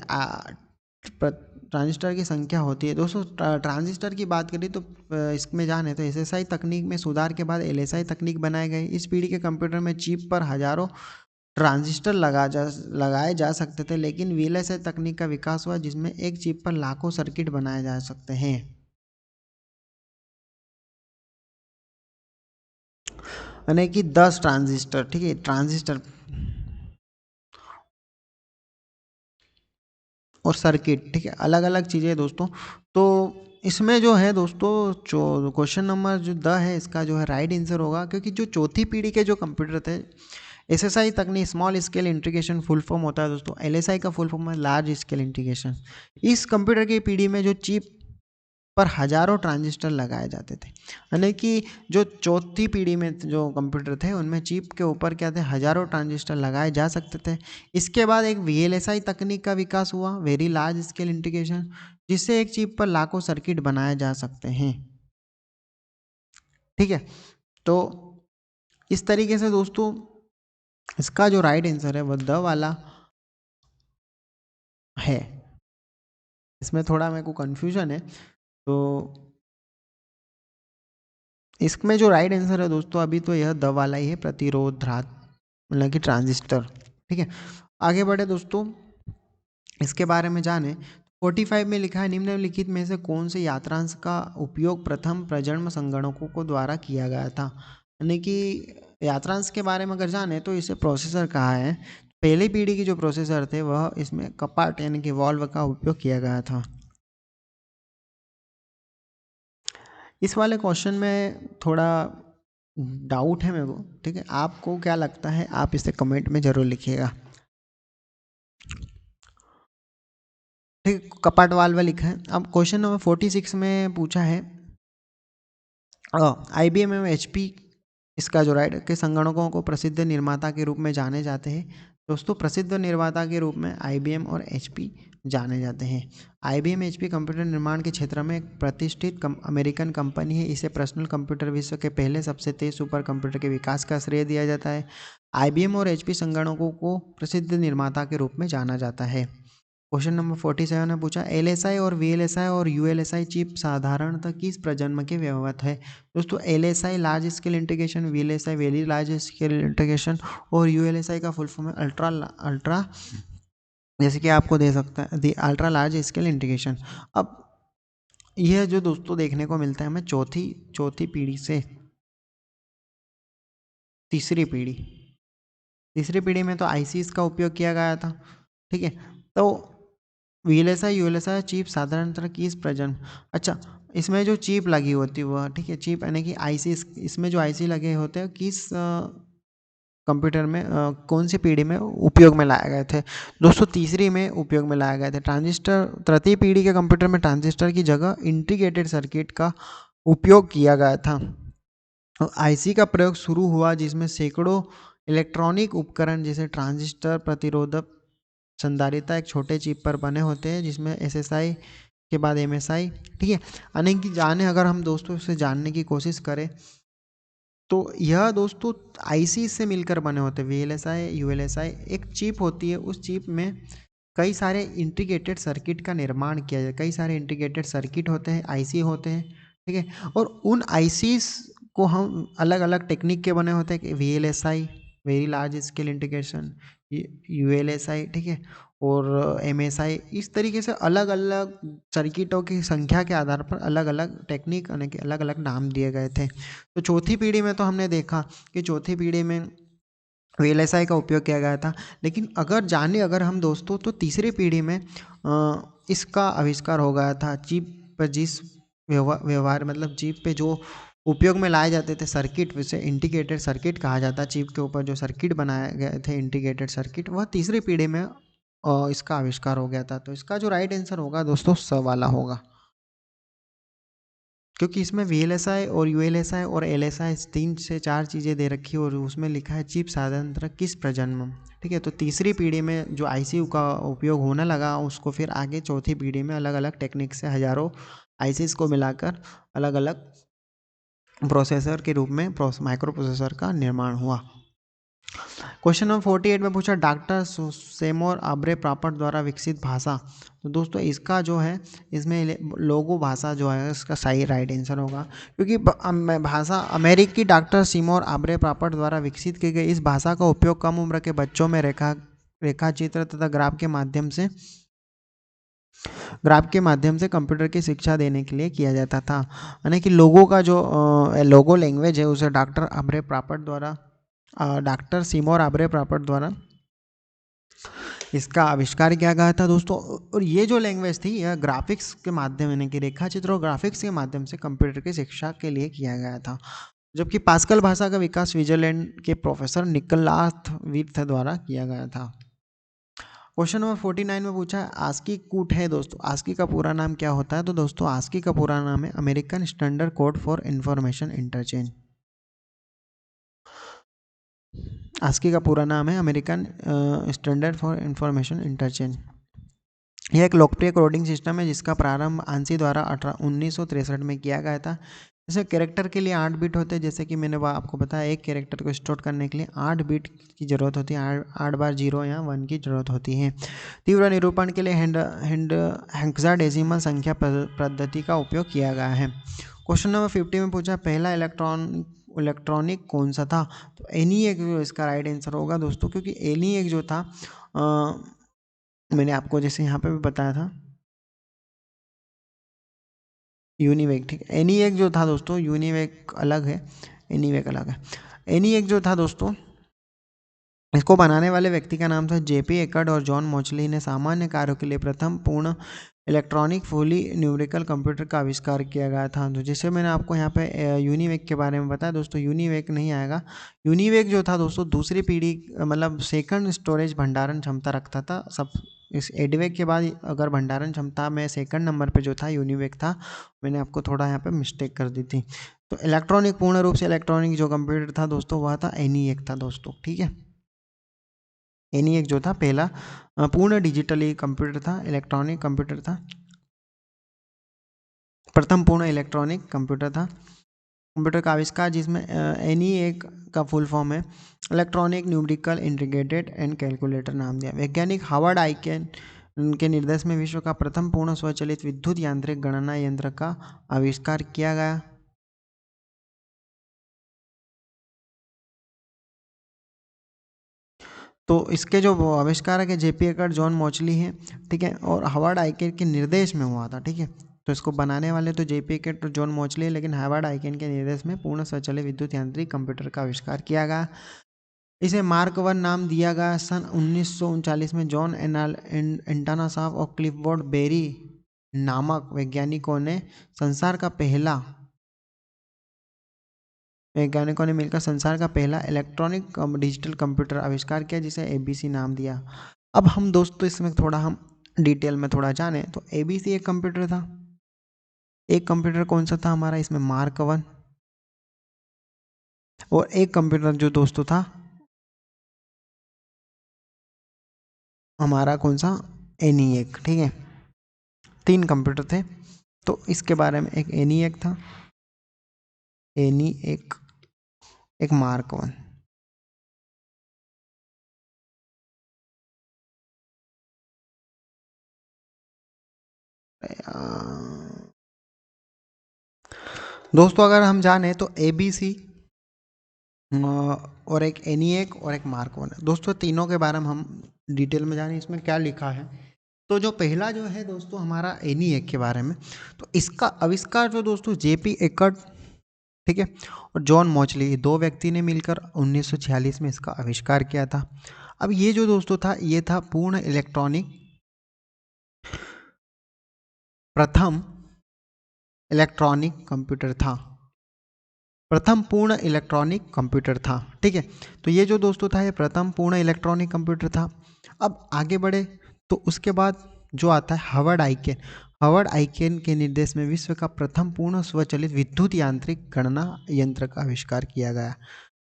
[SPEAKER 1] ट्रांजिस्टर की संख्या होती है। दोस्तों ट्रांजिस्टर की बात करें तो इसमें जाने तो एसएसआई तकनीक में सुधार के बाद एलएसआई तकनीक बनाए गए। इस पीढ़ी के कंप्यूटर में चिप पर हजारों ट्रांजिस्टर लगाए जा सकते थे, लेकिन वीएलएसआई तकनीक का विकास हुआ जिसमें एक चिप पर लाखों सर्किट बनाए जा सकते हैं, यानी कि 10 ट्रांजिस्टर। ठीक है, ट्रांजिस्टर और सर्किट, ठीक है, अलग अलग चीज़ें दोस्तों। तो इसमें जो है दोस्तों जो क्वेश्चन नंबर जो है इसका जो है राइट आंसर होगा, क्योंकि जो चौथी पीढ़ी के जो कंप्यूटर थे एसएसआई तकनीक small scale integration full form होता है दोस्तों। एलएसआई का फुल फॉर्म है लार्ज स्केल इंटीग्रेशन। इस कंप्यूटर की पीढ़ी में जो चिप पर हजारों ट्रांजिस्टर लगाए जाते थे, यानी कि जो चौथी पीढ़ी में जो कंप्यूटर थे उनमें चिप के ऊपर क्या थे, हजारों ट्रांजिस्टर लगाए जा सकते थे। इसके बाद एक वीएलएसआई तकनीक का विकास हुआ, वेरी लार्ज स्केल इंटीग्रेशन, जिससे एक चिप पर लाखों सर्किट बनाए जा सकते हैं। ठीक है, तो इस तरीके से दोस्तों इसका जो राइट आंसर है वह द वाला है। इसमें थोड़ा मेरे को कंफ्यूजन है, तो इसमें जो राइट आंसर है दोस्तों अभी तो यह द वाला ही है, प्रतिरोधात्मक मतलब कि ट्रांजिस्टर। ठीक है, आगे बढ़े दोस्तों, इसके बारे में जाने। 45 में लिखा है निम्नलिखित में से कौन से यात्रांश का उपयोग प्रथम प्रजन्म संगणकों को द्वारा किया गया था। यानी कि यात्रांश के बारे में अगर जाने तो इसे प्रोसेसर कहा है। पहली पीढ़ी की जो प्रोसेसर थे वह इसमें कपाट यानी कि वॉल्व का उपयोग किया गया था। इस वाले क्वेश्चन में थोड़ा डाउट है मेरे को। ठीक है, आपको क्या लगता है आप इसे कमेंट में ज़रूर लिखिएगा। ठीक, कपाट वाल्व लिखा है। अब क्वेश्चन नंबर 46 में पूछा है IBM एवं HP इसका जो राइट के संगणकों को प्रसिद्ध निर्माता के रूप में जाने जाते हैं। दोस्तों प्रसिद्ध निर्माता के रूप में IBM और HP जाने जाते हैं। IBM HP कंप्यूटर निर्माण के क्षेत्र में एक प्रतिष्ठित अमेरिकन कंपनी है। इसे पर्सनल कंप्यूटर विश्व के पहले सबसे तेज सुपर कंप्यूटर के विकास का श्रेय दिया जाता है। IBM और HP संगणकों को प्रसिद्ध निर्माता के रूप में जाना जाता है। क्वेश्चन नंबर 47 में पूछा LSI और VLSI और ULSI चिप साधारणतः किस प्रजन्म के व्यवहार है। दोस्तों LSI large scale integration, VLSI very large scale integration और ULSI का फुल फॉर्म है अल्ट्रा जैसे कि आपको दे सकता है दी अल्ट्रा लार्ज स्केल इंटीग्रेशन। अब यह जो दोस्तों देखने को मिलता है हमें चौथी पीढ़ी से तीसरी पीढ़ी में तो ICs का उपयोग किया गया था। ठीक है, तो VLSI ULSI चिप साधारणतः किस प्रजन्म, अच्छा इसमें जो चिप लगी होती है वह, ठीक है, चिप यानी कि IC, इसमें जो IC लगे होते हैं किस कंप्यूटर में कौन सी पीढ़ी में उपयोग में लाए गए थे। दोस्तों तीसरी में उपयोग में लाए गए थे। ट्रांजिस्टर तृतीय पीढ़ी के कंप्यूटर में ट्रांजिस्टर की जगह इंटीग्रेटेड सर्किट का उपयोग किया गया था। IC का प्रयोग शुरू हुआ जिसमें सैकड़ों इलेक्ट्रॉनिक उपकरण जैसे ट्रांजिस्टर, प्रतिरोधक, संधारित्र एक छोटे चिप पर बने होते हैं जिसमें एसएसआई के बाद एमएसआई, ठीक है। यानी कि जाने अगर हम दोस्तों से जानने की कोशिश करें तो यह दोस्तों आईसी से मिलकर बने होते हैं। वीएलएसआई, यूएलएसआई एक चिप होती है, उस चिप में कई सारे इंटीग्रेटेड सर्किट का निर्माण किया जाए, कई सारे इंटीग्रेटेड सर्किट होते हैं, आईसी होते हैं, ठीक है। और उन आईसीस को हम अलग अलग टेक्निक के बने होते हैं, VLSI very large scale integration, ULSI, ठीक है, और एमएसआई, इस तरीके से अलग अलग सर्किटों की संख्या के आधार पर अलग अलग टेक्निक यानी कि अलग अलग नाम दिए गए थे। तो चौथी पीढ़ी में तो हमने देखा कि चौथी पीढ़ी में वीएलएसआई का उपयोग किया गया था। लेकिन अगर हम दोस्तों तो तीसरी पीढ़ी में इसका आविष्कार हो गया था। चिप पर जिस व्यवहार मतलब चिप पे जो उपयोग में लाए जाते थे सर्किट, वैसे इंटीग्रेटेड सर्किट कहा जाता है। चिप के ऊपर जो सर्किट बनाए गए थे इंटीग्रेटेड सर्किट, वह तीसरी पीढ़ी में इसका आविष्कार हो गया था। तो इसका जो राइट आंसर होगा दोस्तों स वाला होगा, क्योंकि इसमें वीएलएसआई और यूएलएसआई और एलएसआई 3 से 4 चीज़ें दे रखी है और उसमें लिखा है चिप साधारणतः किस प्रजन्म, ठीक है। तो तीसरी पीढ़ी में जो आईसीयू का उपयोग होने लगा, उसको फिर आगे चौथी पीढ़ी में अलग अलग टेक्निक से हजारों आईसीस को मिलाकर अलग अलग प्रोसेसर के रूप में माइक्रो प्रोसेसर का निर्माण हुआ। क्वेश्चन नंबर 48 में पूछा डॉक्टर सेमोर आब्रे प्रॉपर्ट द्वारा विकसित भाषा। तो दोस्तों इसका जो है, इसमें लोगो भाषा जो है इसका सही राइट आंसर होगा, क्योंकि भाषा अमेरिकी डॉक्टर सीमोर आब्रे प्रॉपर्ट द्वारा विकसित की गई इस भाषा का उपयोग कम उम्र के बच्चों में रेखाचित्र तथा ग्राफ के माध्यम से कंप्यूटर की शिक्षा देने के लिए किया जाता था। यानी कि लोगों का जो लोगो लैंग्वेज है उसे डॉक्टर सीमोर आब्रे प्रॉपर्ट द्वारा इसका आविष्कार किया गया था दोस्तों। और ये जो लैंग्वेज थी यह ग्राफिक्स के माध्यम यानी कि रेखाचित्र और ग्राफिक्स के माध्यम से कंप्यूटर की शिक्षा के लिए किया गया था। जबकि पास्कल भाषा का विकास स्विट्जरलैंड के प्रोफेसर निकोलास विर्थ द्वारा किया गया था। क्वेश्चन नंबर 49 में पूछा है आस्की कूट है दोस्तों, आस्की का पूरा नाम क्या होता है। तो दोस्तों आस्की का पूरा नाम है American standard code for information interchange. ASCII का पूरा नाम है American standard for information interchange. यह एक लोकप्रिय कोडिंग सिस्टम है जिसका प्रारंभ आंसी द्वारा 1963 में किया गया था। जैसे कैरेक्टर के लिए 8 बिट होते हैं, जैसे कि मैंने आपको बताया एक कैरेक्टर को स्टोर करने के लिए 8 बिट की जरूरत होती है, 8 बार 0 या 1 की जरूरत होती है। तीव्र निरूपण के लिए हेक्साडेसिमल संख्या पद्धति का उपयोग किया गया है। क्वेश्चन नंबर 50 में पूछा पहला इलेक्ट्रॉनिक कौन सा था। तो ENIAC जो इसका राइट आंसर होगा दोस्तों, क्योंकि ENIAC जो था मैंने आपको जैसे यहाँ पे भी बताया था यूनिवेक, ठीक है। ENIAC जो था दोस्तों, यूनिवेक अलग है, ENIAC अलग है। ENIAC जो था दोस्तों, इसको बनाने वाले व्यक्ति का नाम था JP एकर्ड और जॉन मोचली ने सामान्य कार्यों के लिए प्रथम पूर्ण इलेक्ट्रॉनिक फुली न्यूमेरिकल कंप्यूटर का आविष्कार किया गया था। तो जैसे मैंने आपको यहाँ पे यूनिवेक के बारे में बताया दोस्तों, यूनिवेक नहीं आएगा। यूनिवेक जो था दोस्तों दूसरी पीढ़ी मतलब सेकंड स्टोरेज भंडारण क्षमता रखता था। सब इस एडवेक के बाद अगर भंडारण क्षमता में सेकंड नंबर पे जो था यूनिवेक था, मैंने आपको थोड़ा यहाँ पे मिस्टेक कर दी थी। तो इलेक्ट्रॉनिक पूर्ण रूप से इलेक्ट्रॉनिक जो कंप्यूटर था दोस्तों वह था ENIAC था दोस्तों, ठीक है। ENIAC जो था पहला पूर्ण डिजिटली कंप्यूटर था, इलेक्ट्रॉनिक कंप्यूटर था, प्रथम पूर्ण इलेक्ट्रॉनिक कंप्यूटर था। कंप्यूटर का आविष्कार जिसमें ENIAC का फुल फॉर्म है electronic numerical integrated and calculator नाम दिया। वैज्ञानिक हार्वर्ड आइकेन के निर्देश में विश्व का प्रथम पूर्ण स्वचालित विद्युत यांत्रिक गणना यंत्र का आविष्कार किया गया। तो इसके जो आविष्कारक है JP एकर्ड, जॉन मोचली हैं, ठीक है, और हार्वर्ड आइकेन के निर्देश में हुआ था, ठीक है। तो इसको बनाने वाले तो JP एकर्ड और जॉन मोचली है, लेकिन हार्वर्ड आइकेन के निर्देश में पूर्ण स्वचालित विद्युत यांत्रिक कंप्यूटर का आविष्कार किया गया। इसे मार्क 1 नाम दिया गया सन 1939 में जॉन एंटानासॉफ और क्लिफोर्ड बेरी नामक वैज्ञानिकों ने मिलकर संसार का पहला इलेक्ट्रॉनिक डिजिटल कंप्यूटर आविष्कार किया जिसे ABC नाम दिया। अब हम दोस्तों इसमें थोड़ा हम डिटेल में थोड़ा जाने तो ABC एक कंप्यूटर था। एक कंप्यूटर कौन सा था हमारा इसमें मार्क 1, और एक कंप्यूटर जो दोस्तों था हमारा कौन सा, ENIAC, ठीक है। 3 कंप्यूटर थे, तो इसके बारे में एक ENIAC था, ENIAC, एक मार्क 1। दोस्तों अगर हम जाने तो ABC और एक ENIAC और एक मार्क 1 है। दोस्तों तीनों के बारे में हम डिटेल में जाने, इसमें क्या लिखा है। तो जो पहला जो है दोस्तों हमारा ENIAC के बारे में, तो इसका आविष्कार जो दोस्तों JP एकर्ट, ठीक है, और जॉन मॉचली, 2 व्यक्ति ने मिलकर 1946 में इसका आविष्कार किया था। अब ये जो दोस्तों था, ये था पूर्ण इलेक्ट्रॉनिक, प्रथम इलेक्ट्रॉनिक कंप्यूटर था, प्रथम पूर्ण इलेक्ट्रॉनिक कंप्यूटर था, ठीक है। तो ये जो दोस्तों था, ये प्रथम पूर्ण इलेक्ट्रॉनिक कंप्यूटर था। अब आगे बढ़े तो उसके बाद जो आता है हावर्ड आइकेन, हावर्ड आइकेन के निर्देश में विश्व का प्रथम पूर्ण स्वचालित विद्युत यांत्रिक गणना यंत्र का आविष्कार किया गया।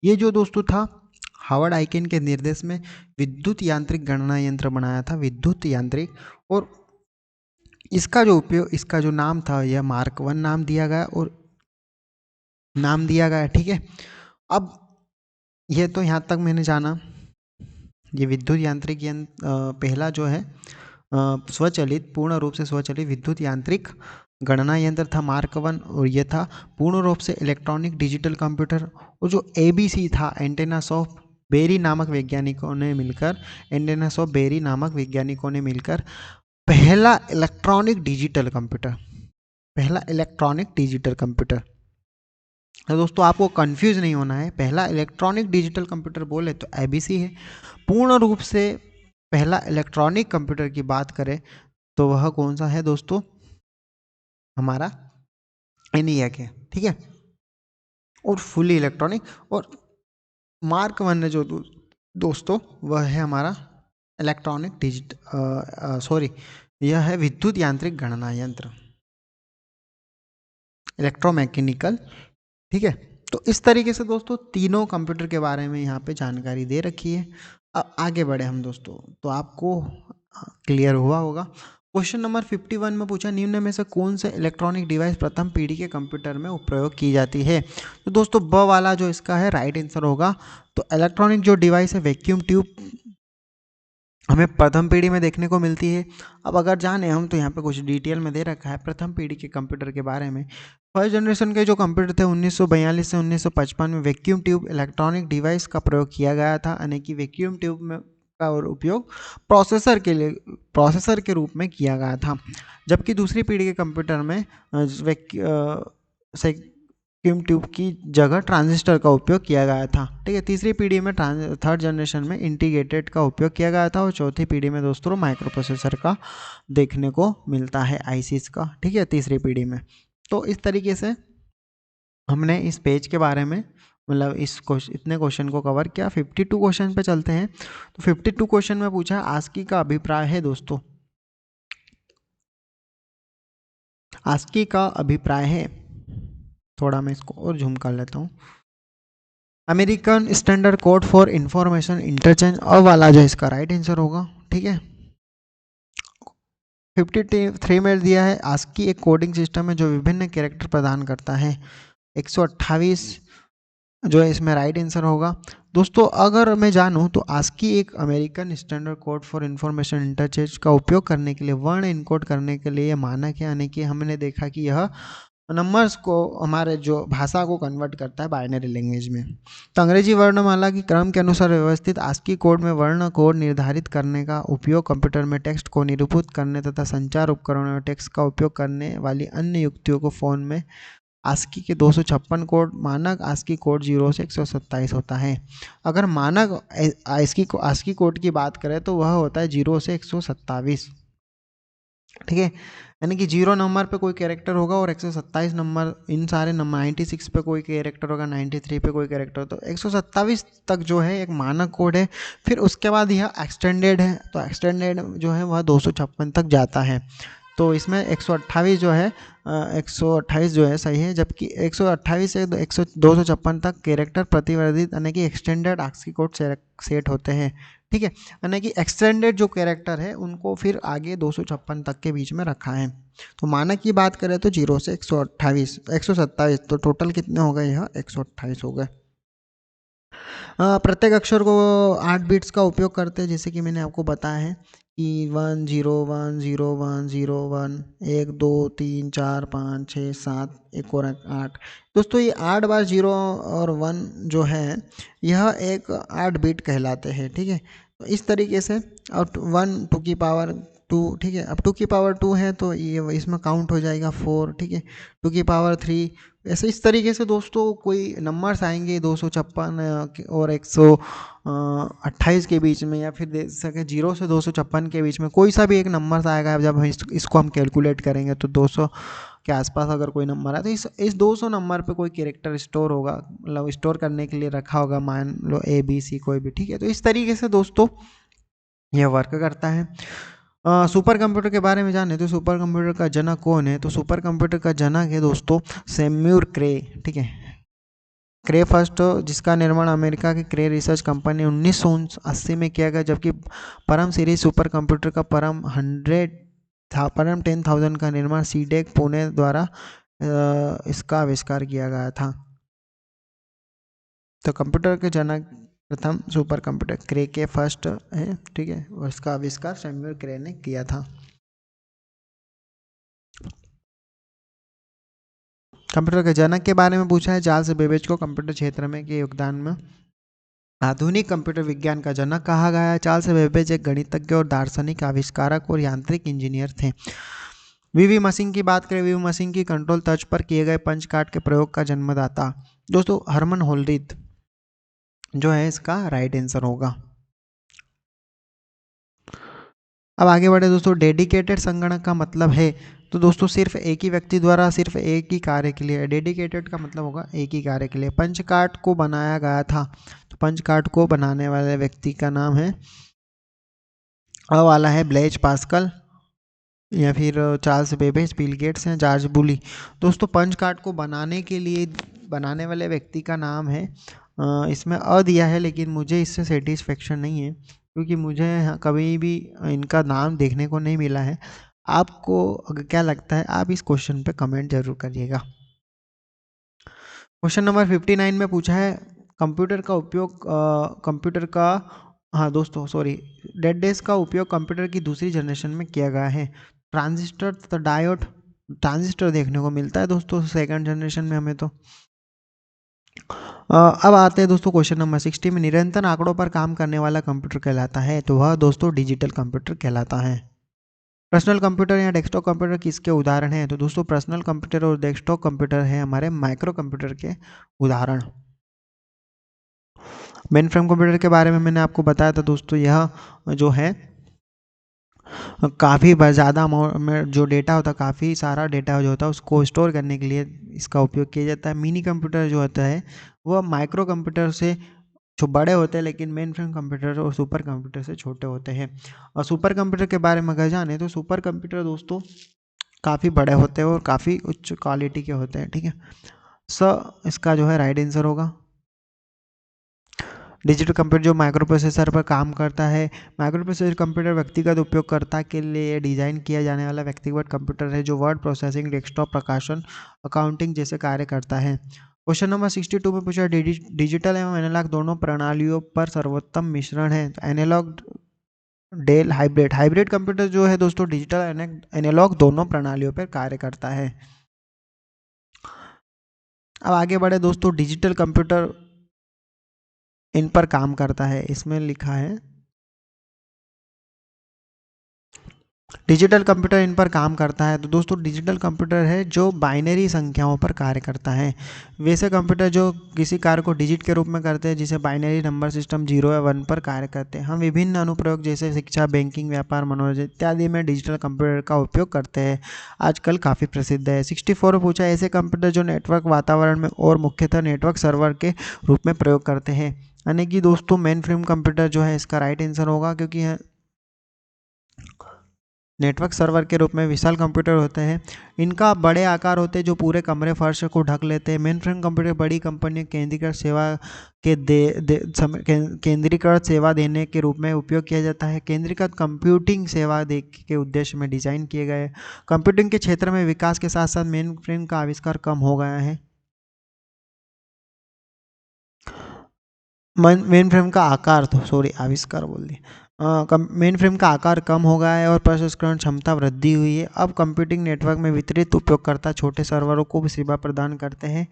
[SPEAKER 1] ये जो दोस्तों था, हावर्ड आइकेन के निर्देश में विद्युत यांत्रिक गणना यंत्र बनाया था, विद्युत यांत्रिक, और इसका जो उपयोग, इसका जो नाम था, यह मार्क 1 नाम दिया गया, और नाम दिया गया, ठीक है। अब ये तो यहाँ तक मैंने जाना, ये विद्युत यांत्रिक यंत्र पहला जो है स्वचालित, पूर्ण रूप से स्वचालित विद्युत यांत्रिक गणना यंत्र था मार्क 1, और ये था पूर्ण रूप से इलेक्ट्रॉनिक डिजिटल कंप्यूटर। और जो ABC था, एंटेनास ऑफ बेरी नामक वैज्ञानिकों ने मिलकर, एंटेनास ऑफ बेरी नामक वैज्ञानिकों ने मिलकर पहला इलेक्ट्रॉनिक डिजिटल कंप्यूटर, पहला इलेक्ट्रॉनिक डिजिटल कंप्यूटर। तो दोस्तों आपको कंफ्यूज नहीं होना है, पहला इलेक्ट्रॉनिक डिजिटल कंप्यूटर बोले तो ABC है। पूर्ण रूप से पहला इलेक्ट्रॉनिक कंप्यूटर की बात करें तो वह कौन सा है दोस्तों, हमारा ENIAC है, ठीक है। और फुली इलेक्ट्रॉनिक, और मार्क 1 ने जो दोस्तों वह है हमारा इलेक्ट्रॉनिक सॉरी, यह है विद्युत यांत्रिक गणना यंत्र, इलेक्ट्रोमैकेनिकल, ठीक है। तो इस तरीके से दोस्तों तीनों कंप्यूटर के बारे में यहाँ पे जानकारी दे रखी है। अब आगे बढ़े हम दोस्तों, तो आपको क्लियर हुआ होगा। क्वेश्चन नंबर 51 में पूछा, निम्न में से कौन से इलेक्ट्रॉनिक डिवाइस प्रथम पीढ़ी के कंप्यूटर में प्रयोग की जाती है। तो दोस्तों ब वाला जो इसका है राइट आंसर होगा। तो इलेक्ट्रॉनिक जो डिवाइस है, वैक्यूम ट्यूब हमें प्रथम पीढ़ी में देखने को मिलती है। अब अगर जाने हम तो यहाँ पे कुछ डिटेल में दे रखा है प्रथम पीढ़ी के कंप्यूटर के बारे में। फर्स्ट जनरेशन के जो कंप्यूटर थे 1942 से 1955 में वैक्यूम ट्यूब इलेक्ट्रॉनिक डिवाइस का प्रयोग किया गया था, यानी कि वैक्यूम ट्यूब में का और उपयोग प्रोसेसर के लिए, प्रोसेसर के रूप में किया गया था। जबकि दूसरी पीढ़ी के कंप्यूटर में वैक्यूम ट्यूब की जगह ट्रांजिस्टर का उपयोग किया गया था, ठीक है। तीसरी पीढ़ी में थर्ड जनरेशन में इंटीग्रेटेड का उपयोग किया गया था, और चौथी पीढ़ी में दोस्तों माइक्रो प्रोसेसर का देखने को मिलता है, ICs का, ठीक है, तीसरी पीढ़ी में। तो इस तरीके से हमने इस पेज के बारे में, मतलब इस इतने क्वेश्चन को कवर किया। 52 क्वेश्चन पे चलते हैं। तो 52 क्वेश्चन में पूछा आस्की का अभिप्राय है दोस्तों, आस्की का अभिप्राय है, थोड़ा मैं इसको और झूम कर लेता हूँ, American standard code for information interchange, और वाला जो इसका राइट आंसर होगा, ठीक है। 53 में दिया है, आस्की एक कोडिंग सिस्टम है जो विभिन्न कैरेक्टर प्रदान करता है। 128 जो है इसमें राइट आंसर होगा। दोस्तों अगर मैं जानूं तो आस्की एक American standard code for information interchange का उपयोग करने के लिए, वर्ण इनकोड करने के लिए मानक है, यानी कि हमने देखा कि यह नंबर्स को, हमारे जो भाषा को कन्वर्ट करता है बाइनरी लैंग्वेज में। तो अंग्रेजी वर्णमाला की क्रम के अनुसार व्यवस्थित आस्की कोड में वर्ण कोड निर्धारित करने का उपयोग कंप्यूटर में टेक्स्ट को निरूपित करने तथा संचार उपकरणों में टेक्स्ट का उपयोग करने वाली अन्य युक्तियों को फोन में आस्की के 256 कोड, मानक आस्की कोड 0 से 127 होता है। अगर मानक आस्की कोड की बात करें तो वह होता है 0 से 127, ठीक है। यानी कि 0 नंबर पे कोई कैरेक्टर होगा और 127 नंबर, इन सारे नंबर 96 पे कोई कैरेक्टर होगा, 93 पे कोई कैरेक्टर, तो 127 तक जो है एक मानक कोड है। फिर उसके बाद यह एक्सटेंडेड है, तो एक्सटेंडेड जो है वह 256 तक जाता है। तो इसमें 128 जो है 128 जो है सही है, जबकि 128 से 256 तक कैरेक्टर प्रतिवर्धित, यानी कि एक्सटेंडेड आस्की कोड सेट होते हैं, ठीक है, यानी कि एक्सटेंडेड जो कैरेक्टर है उनको फिर आगे 256 तक के बीच में रखा है। तो मानक की बात करें तो 0 से 128 127, तो टोटल कितने हो गए, यहाँ 128 हो गए। प्रत्येक अक्षर को 8 बिट्स का उपयोग करते हैं, जैसे कि मैंने आपको बताया है कि 1 0 1 0 1 0 1 1 2 3 4 5 6 7 एक और 8। दोस्तों ये 8 बार 0 और 1 जो है यह एक 8 बिट कहलाते हैं, ठीक है। तो इस तरीके से और 1 2 की पावर 2, ठीक है। अब 2 की पावर 2 है तो ये इसमें काउंट हो जाएगा 4, ठीक है। 2 की पावर 3, ऐसे इस तरीके से दोस्तों कोई नंबर्स आएंगे 256 और 128 के बीच में, या फिर दे सके 0 से 256 के बीच में कोई सा भी एक नंबर आएगा। जब हम इसको हम कैलकुलेट करेंगे तो 200 के आसपास अगर कोई नंबर है तो इस 200 नंबर पे कोई कैरेक्टर स्टोर होगा, मतलब स्टोर करने के लिए रखा होगा, मान लो ABC कोई भी, ठीक है। तो इस तरीके से दोस्तों यह वर्क करता है। सुपर कंप्यूटर के बारे में जाने तो सुपर कंप्यूटर का जनक कौन है, तो सुपर कंप्यूटर का जनक है दोस्तों सैम्यूर क्रे, ठीक है। क्रे फर्स्ट, जिसका निर्माण अमेरिका की क्रे रिसर्च कंपनी 1980 में किया गया, जबकि परम सीरीज सुपर कंप्यूटर का परम 10,000 का निर्माण सीडेक पुणे द्वारा इसका आविष्कार किया गया था। तो कंप्यूटर के जनक प्रथम सुपर कंप्यूटर क्रे के फर्स्ट है, ठीक है, और इसका आविष्कार सैम्यूल क्रे ने किया था। कंप्यूटर के जनक के बारे में पूछा है, चार्ल्स बेबेज को कंप्यूटर क्षेत्र में के योगदान में आधुनिक कंप्यूटर विज्ञान का जनक कहा गया है। चार्ल्स बेबेज एक गणितज्ञ और दार्शनिक आविष्कारक और यांत्रिक इंजीनियर थे। वीवी मशीन की बात करें, वीवी मशीन की कंट्रोल तर्ज पर किए गए पंच कार्ड के प्रयोग का जन्मदाता दोस्तों हरमन होल्डिथ जो है इसका राइट आंसर होगा। अब आगे बढ़े दोस्तों, डेडिकेटेड संगणक का मतलब है, तो दोस्तों सिर्फ एक ही व्यक्ति द्वारा सिर्फ एक ही कार्य के लिए, डेडिकेटेड का मतलब होगा एक ही कार्य के लिए। पंच कार्ड को बनाया गया था, तो पंच कार्ड को बनाने वाले व्यक्ति का नाम है अ वाला है ब्लेज पास्कल, या फिर चार्ल्स बेबेज, बिल गेट्स हैं, जॉर्ज बुली। दोस्तों पंच कार्ड को बनाने के लिए बनाने वाले व्यक्ति का नाम है इसमें अ दिया है, लेकिन मुझे इससे सेटिस्फेक्शन नहीं है क्योंकि मुझे कभी भी इनका नाम देखने को नहीं मिला है। आपको अगर क्या लगता है आप इस क्वेश्चन पे कमेंट जरूर करिएगा। क्वेश्चन नंबर 59 में पूछा है कंप्यूटर का उपयोग कंप्यूटर का हाँ दोस्तों सॉरी डेड डेज का उपयोग कंप्यूटर की दूसरी जनरेशन में किया गया है। ट्रांजिस्टर तथा डायोड, ट्रांजिस्टर देखने को मिलता है दोस्तों सेकंड जनरेशन में हमें तो। अब आते हैं दोस्तों क्वेश्चन नंबर 60 में, निरंतर आंकड़ों पर काम करने वाला कंप्यूटर कहलाता है, तो वह दोस्तों डिजिटल कंप्यूटर कहलाता है। पर्सनल कंप्यूटर या डेस्कटॉप कंप्यूटर किसके उदाहरण हैं, तो दोस्तों पर्सनल कंप्यूटर और डेस्कटॉप कंप्यूटर है हमारे माइक्रो कंप्यूटर के उदाहरण। मेन फ्रेम कंप्यूटर के बारे में मैंने आपको बताया था दोस्तों, यह जो है काफ़ी ज़्यादा अमाउंट में जो डेटा होता है, काफ़ी सारा डेटा जो होता है उसको स्टोर करने के लिए इसका उपयोग किया जाता है। मिनी कंप्यूटर जो होता है वह माइक्रो कंप्यूटर से जो बड़े होते हैं, लेकिन मेन फ्रेम कंप्यूटर और सुपर कंप्यूटर से छोटे होते हैं। और सुपर कंप्यूटर के बारे में अगर जाने तो सुपर कंप्यूटर दोस्तों काफ़ी बड़े होते हैं और काफ़ी उच्च क्वालिटी के होते हैं, ठीक है। इसका जो है राइट आंसर होगा। डिजिटल कंप्यूटर जो माइक्रो प्रोसेसर पर काम करता है, माइक्रो प्रोसेसर कंप्यूटर व्यक्तिगत उपयोगकर्ता के लिए डिजाइन किया जाने वाला व्यक्तिगत कंप्यूटर है जो वर्ड प्रोसेसिंग, डेस्कटॉप प्रकाशन, अकाउंटिंग जैसे कार्य करता है। क्वेश्चन नंबर 62 में पूछा डिजिटल एवं एनालॉग दोनों प्रणालियों पर सर्वोत्तम मिश्रण है, एनालॉग डेल हाइब्रिड। हाइब्रिड कंप्यूटर जो है दोस्तों डिजिटल एनालॉग दोनों प्रणालियों पर कार्य करता है। अब आगे बढ़े दोस्तों, डिजिटल कंप्यूटर इन पर काम करता है, इसमें लिखा है डिजिटल कंप्यूटर इन पर काम करता है, तो दोस्तों डिजिटल कंप्यूटर है जो बाइनरी संख्याओं पर कार्य करता है। वैसे कंप्यूटर जो किसी कार्य को डिजिट के रूप में करते हैं, जिसे बाइनरी नंबर सिस्टम 0 या 1 पर कार्य करते हैं। हम विभिन्न अनुप्रयोग जैसे शिक्षा, बैंकिंग, व्यापार, मनोरंजन इत्यादि में डिजिटल कंप्यूटर का उपयोग करते हैं, आजकल काफ़ी प्रसिद्ध है। 64 में पूछा ऐसे कंप्यूटर जो नेटवर्क वातावरण में और मुख्यतः नेटवर्क सर्वर के रूप में प्रयोग करते हैं, यानी कि दोस्तों मेन फ्रेम कंप्यूटर जो है इसका राइट आंसर होगा, क्योंकि नेटवर्क सर्वर के रूप में विशाल कंप्यूटर होते हैं। इनका बड़े आकार होते हैं जो पूरे कमरे फर्श को ढक लेते हैं। मेन फ्रेम कंप्यूटर बड़ी कंपनी केंद्रीकृत सेवा के केंद्रीकृत सेवा देने के रूप में उपयोग किया जाता है। केंद्रीकृत कंप्यूटिंग सेवा दे के उद्देश्य में डिजाइन किए गए। कंप्यूटिंग के क्षेत्र में विकास के साथ साथ मेन फ्रेम का आविष्कार कम हो गया है। मेन फ्रेम का आकार तो सॉरी आविष्कार बोल दिया। मेन फ्रेम का आकार कम हो गया है और प्रसंस्करण क्षमता वृद्धि हुई है। अब कंप्यूटिंग नेटवर्क में वितरित उपयोगकर्ता छोटे सर्वरों को भी सेवा प्रदान करते हैं।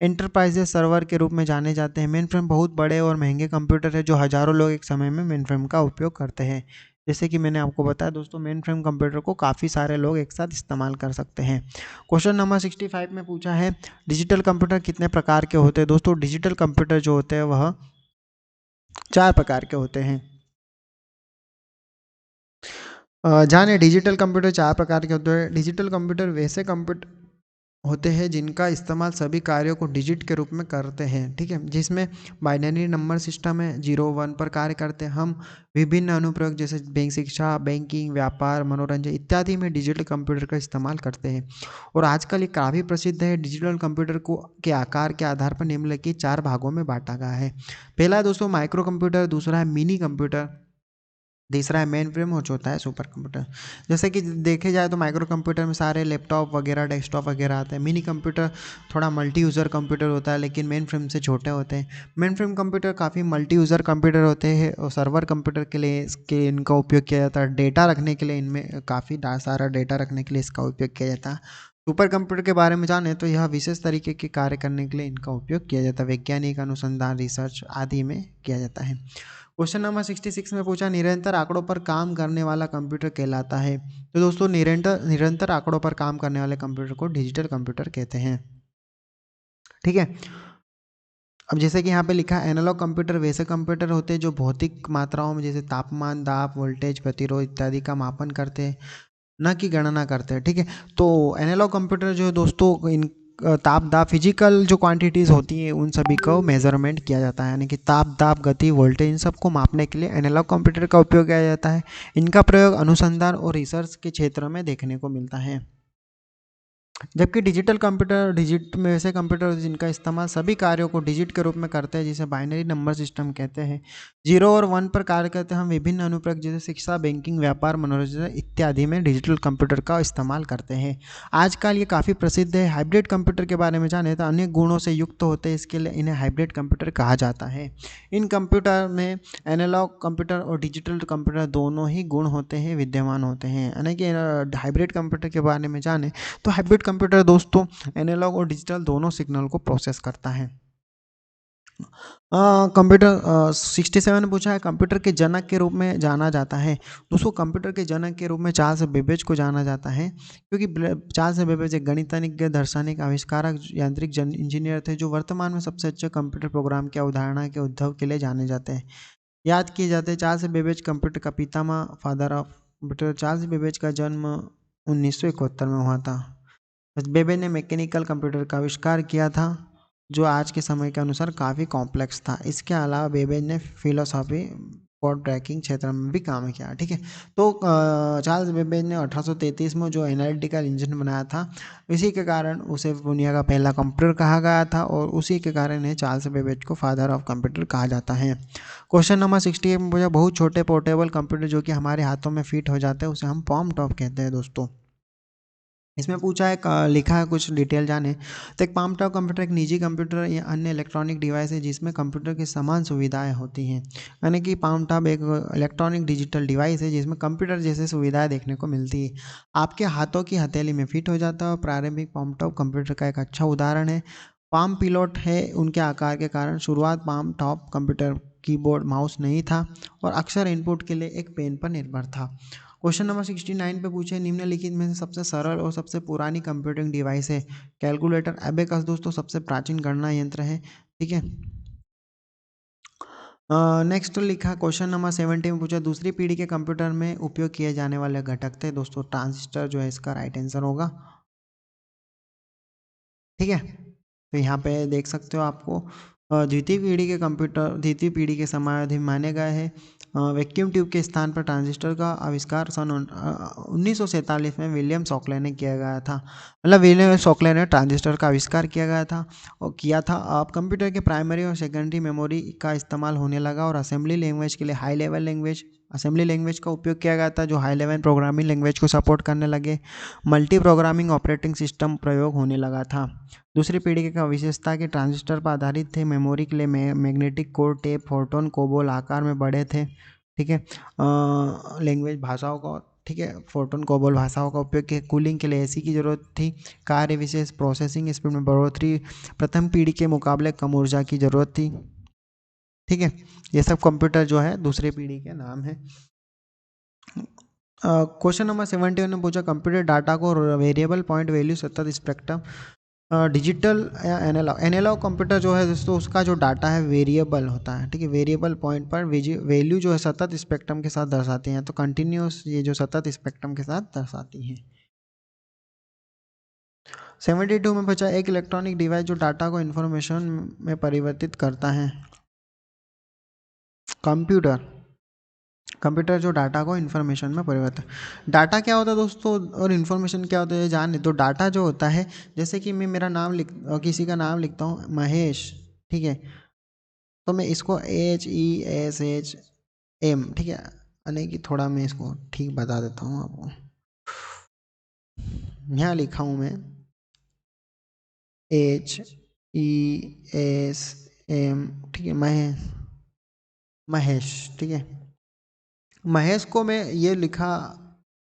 [SPEAKER 1] एंटरप्राइजेस सर्वर के रूप में जाने जाते हैं। मेन फ्रेम बहुत बड़े और महंगे कंप्यूटर है जो हजारों लोग एक समय में मेन फ्रेम का उपयोग करते हैं। जैसे कि मैंने आपको बताया दोस्तों, मेन फ्रेम कंप्यूटर को काफ़ी सारे लोग एक साथ इस्तेमाल कर सकते हैं। क्वेश्चन नंबर 65 में पूछा है डिजिटल कंप्यूटर कितने प्रकार के होते हैं। दोस्तों डिजिटल कंप्यूटर जो होते हैं वह 4 प्रकार के होते हैं। जाने डिजिटल कंप्यूटर 4 प्रकार के होते हैं। डिजिटल कंप्यूटर वैसे कंप्यूटर होते हैं जिनका इस्तेमाल सभी कार्यों को डिजिट के रूप में करते हैं, ठीक है, जिसमें बाइनरी नंबर सिस्टम है 0 1 पर कार्य करते हैं। हम विभिन्न अनुप्रयोग जैसे बैंक शिक्षा, बैंकिंग, व्यापार, मनोरंजन इत्यादि में डिजिटल कंप्यूटर का इस्तेमाल करते हैं। और आजकल ये काफ़ी प्रसिद्ध है। डिजिटल कंप्यूटर को के आकार के आधार पर निम्नलिखित 4 भागों में बांटा गया है। पहला है दोस्तों माइक्रो कंप्यूटर, दूसरा है मिनी कंप्यूटर, तीसरा है मेन फ्रेम और चौथा है सुपर कंप्यूटर। जैसे कि देखे जाए तो माइक्रो कंप्यूटर में सारे लैपटॉप वगैरह डेस्कटॉप वगैरह आते हैं। मिनी कंप्यूटर थोड़ा मल्टी यूज़र कंप्यूटर होता है लेकिन मेन फ्रेम से छोटे होते हैं। मेन फ्रेम कंप्यूटर काफ़ी मल्टी यूज़र कंप्यूटर होते हैं और सर्वर कंप्यूटर के लिए इसके इनका उपयोग किया जाता है। डेटा रखने के लिए इनमें काफ़ी सारा डेटा रखने के लिए इसका उपयोग किया जाता है। सुपर कंप्यूटर के बारे में जाने तो यह विशेष तरीके के कार्य करने के लिए इनका उपयोग किया जाता है। वैज्ञानिक अनुसंधान रिसर्च आदि में किया जाता है। क्वेश्चन नंबर 66 में पूछा निरंतर आंकड़ों पर काम करने वाला कंप्यूटर कहलाता है। तो दोस्तों निरंतर निरंतर आंकड़ों पर काम करने वाले कंप्यूटर को डिजिटल कंप्यूटर कहते हैं, ठीक है। अब जैसे कि यहाँ पे लिखा है एनालॉग कंप्यूटर वैसे कंप्यूटर होते हैं जो भौतिक मात्राओं में जैसे तापमान, दाब, वोल्टेज, प्रतिरोध इत्यादि का मापन करते हैं, न कि गणना करते हैं, ठीक है। तो एनालॉग कंप्यूटर जो है दोस्तों इन ताप दाब फिजिकल जो क्वांटिटीज़ होती हैं उन सभी को मेजरमेंट किया जाता है, यानी कि ताप दाब गति वोल्टेज इन सबको मापने के लिए एनालॉग कंप्यूटर का उपयोग किया जाता है। इनका प्रयोग अनुसंधान और रिसर्च के क्षेत्र में देखने को मिलता है। जबकि डिजिटल कंप्यूटर डिजिट में वैसे कंप्यूटर जिनका इस्तेमाल सभी कार्यों को डिजिट के रूप में करते हैं जिसे बाइनरी नंबर सिस्टम कहते हैं। 0 और 1 पर कार्य करते हैं। हम विभिन्न अनुप्रयोग जैसे शिक्षा, बैंकिंग, व्यापार, मनोरंजन इत्यादि में डिजिटल कंप्यूटर का इस्तेमाल करते हैं। आजकल ये काफ़ी प्रसिद्ध है। हाइब्रिड कंप्यूटर के बारे में जाने तो अनेक गुणों से युक्त होते हैं, इसके लिए इन्हें हाइब्रिड कंप्यूटर कहा जाता है। इन कंप्यूटर में एनालॉग कंप्यूटर और डिजिटल कंप्यूटर दोनों ही गुण होते हैं, विद्यमान होते हैं। यानी कि हाइब्रिड कंप्यूटर के बारे में जाने तो हाइब्रिड कंप्यूटर दोस्तों एनालॉग और डिजिटल दोनों सिग्नल को प्रोसेस करता है। कंप्यूटर 67 ने पूछा है कंप्यूटर के जनक के रूप में जाना जाता है। दोस्तों कंप्यूटर के जनक के रूप में चार्ल्स बेबेज को जाना जाता है, क्योंकि चार्ल्स बेबेज एक गणितज्ञ, दार्शनिक, आविष्कारक, यांत्रिक इंजीनियर थे जो वर्तमान में सबसे अच्छे कंप्यूटर प्रोग्राम की अवधारणा के उद्भव के लिए जाने जाते हैं, याद किए जाते हैं। चार्ल्स बेबेज कंप्यूटर का पितामह, father of computer. Charles Babbage का जन्म 1971 में हुआ था। बेबेज ने मैकेनिकल कंप्यूटर का आविष्कार किया था जो आज के समय के अनुसार काफ़ी कॉम्प्लेक्स था। इसके अलावा बेबेज ने फिलोसॉफी कोड ब्रेकिंग क्षेत्र में भी काम किया, ठीक है। तो चार्ल्स बेबेज ने 1833 में जो एनालिटिकल इंजन बनाया था, इसी के कारण उसे दुनिया का पहला कंप्यूटर कहा गया था और उसी के कारण है चार्ल्स बेबेज को फादर ऑफ कंप्यूटर कहा जाता है। क्वेश्चन नंबर 68 में पूछा बहुत छोटे पोर्टेबल कंप्यूटर जो कि हमारे हाथों में फिट हो जाते हैं उसे हम पॉम टॉप कहते हैं दोस्तों। इसमें पूछा है लिखा है कुछ डिटेल जाने तो एक पाम टॉप कंप्यूटर एक निजी कंप्यूटर या अन्य इलेक्ट्रॉनिक डिवाइस है जिसमें कंप्यूटर की समान सुविधाएं होती हैं। यानी कि पाम टॉप एक इलेक्ट्रॉनिक डिजिटल डिवाइस है जिसमें कंप्यूटर जैसे सुविधाएं देखने को मिलती है, आपके हाथों की हथेली में फिट हो जाता है। और प्रारंभिक पाम टॉप कंप्यूटर का एक अच्छा उदाहरण है पाम पिलोट है। उनके आकार के कारण शुरुआत palm top computer keyboard, mouse नहीं था और अक्सर इनपुट के लिए एक पेन पर निर्भर था। क्वेश्चन नंबर 69 पे पूछे निम्नलिखित में से सबसे सरल और सबसे पुरानी कंप्यूटिंग डिवाइस है। कैलकुलेटर। एबेकस दोस्तों सबसे प्राचीन गणना यंत्र है, ठीक है। नेक्स्ट लिखा क्वेश्चन नंबर 70 में पूछा दूसरी पीढ़ी के कंप्यूटर में उपयोग किए जाने वाले घटक थे। दोस्तों ट्रांजिस्टर जो है इसका राइट आंसर होगा, ठीक है। तो यहाँ पे देख सकते हो आपको द्वितीय पीढ़ी के कंप्यूटर द्वितीय पीढ़ी के समयावधि माने गए हैं वैक्यूम ट्यूब के स्थान पर ट्रांजिस्टर का आविष्कार सन 1947 में विलियम शॉकले ने किया गया था। मतलब विलियम शॉकले ने ट्रांजिस्टर का आविष्कार किया गया था और किया था। अब कंप्यूटर के प्राइमरी और सेकेंडरी मेमोरी का इस्तेमाल होने लगा और असेंबली लैंग्वेज के लिए high level language assembly language का उपयोग किया गया था, जो हाई लेवल प्रोग्रामिंग लैंग्वेज को सपोर्ट करने लगे। मल्टी प्रोग्रामिंग ऑपरेटिंग सिस्टम प्रयोग होने लगा था। दूसरी पीढ़ी का विशेषता के ट्रांजिस्टर पर आधारित थे। मेमोरी के लिए magnetic code, tape, photon, COBOL आकार में बड़े थे। ठीक है, लैंग्वेज भाषाओं का, ठीक है, फोटोन कोबोल भाषाओं का उपयोग किया। कूलिंग के लिए एसी की जरूरत थी। कार्य विशेष प्रोसेसिंग स्पीड में बढ़ोतरी, प्रथम पीढ़ी के मुकाबले कम ऊर्जा की जरूरत थी। ठीक है, ये सब कंप्यूटर जो है दूसरी पीढ़ी के नाम है। क्वेश्चन नंबर 71 ने पूछा कंप्यूटर डाटा को वेरिएबल पॉइंट वैल्यू सतत स्पेक्ट्रम डिजिटल या एनालॉग। एनालॉग कंप्यूटर जो है दोस्तों उसका जो डाटा है वेरिएबल होता है। ठीक है, वेरिएबल पॉइंट पर वैल्यू जो है सतत स्पेक्ट्रम के साथ दर्शाती हैं, तो कंटिन्यूस ये जो सतत स्पेक्ट्रम के साथ दर्शाती हैं। 72 में बचा एक इलेक्ट्रॉनिक डिवाइस जो डाटा को इन्फॉर्मेशन में परिवर्तित करता है। कंप्यूटर कंप्यूटर जो डाटा को इन्फॉर्मेशन में परिवर्तित। डाटा क्या होता है दोस्तों और इन्फॉर्मेशन क्या होता है जाने। तो डाटा जो होता है, जैसे कि मैं मेरा नाम किसी का नाम लिखता हूँ महेश, ठीक है, तो मैं इसको HESHM, ठीक है, यानी कि थोड़ा मैं इसको ठीक बता देता हूँ आपको। यहाँ लिखा हूँ मैं HESM, ठीक है, महेश, ठीक है। महेश को मैं ये लिखा,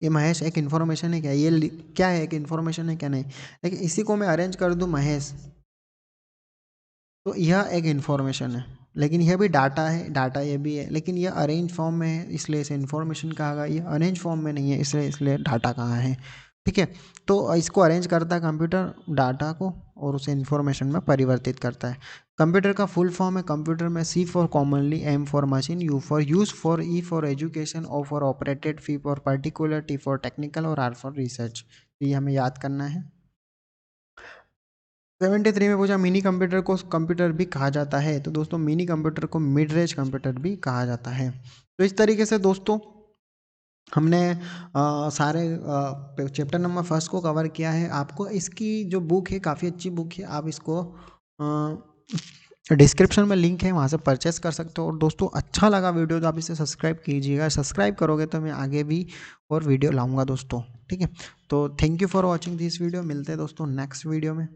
[SPEAKER 1] ये महेश एक इन्फॉर्मेशन है क्या, ये क्या है, एक इन्फॉर्मेशन है क्या, नहीं। लेकिन इसी को मैं अरेंज कर दूं महेश, तो यह एक इन्फॉर्मेशन है। लेकिन यह भी डाटा है, डाटा ये भी है, लेकिन यह अरेंज फॉर्म में है इसलिए इसे इन्फॉर्मेशन कहा गया। ये अरेंज फॉर्म में नहीं है इसलिए डाटा कहा है। ठीक है, तो इसको अरेंज करता है कंप्यूटर डाटा को और उसे इन्फॉर्मेशन में परिवर्तित करता है। कंप्यूटर का फुल फॉर्म है कंप्यूटर में C for commonly, M for machine, U for use for, E for education, O for operated, P for particular, T for technical और R फॉर रिसर्च। ये हमें याद करना है। 73 में पूछा मिनी कंप्यूटर को कंप्यूटर भी कहा जाता है। तो दोस्तों मिनी कंप्यूटर को मिड रेंज कंप्यूटर भी कहा जाता है। तो इस तरीके से दोस्तों हमने सारे चैप्टर नंबर 1 को कवर किया है। आपको इसकी जो बुक है काफ़ी अच्छी बुक है, आप इसको डिस्क्रिप्शन में लिंक है, वहाँ से परचेस कर सकते हो। और दोस्तों अच्छा लगा वीडियो तो आप इसे सब्सक्राइब कीजिएगा, सब्सक्राइब करोगे तो मैं आगे भी और वीडियो लाऊंगा दोस्तों। ठीक है, तो thank you for watching this video. मिलते हैं दोस्तों नेक्स्ट वीडियो में।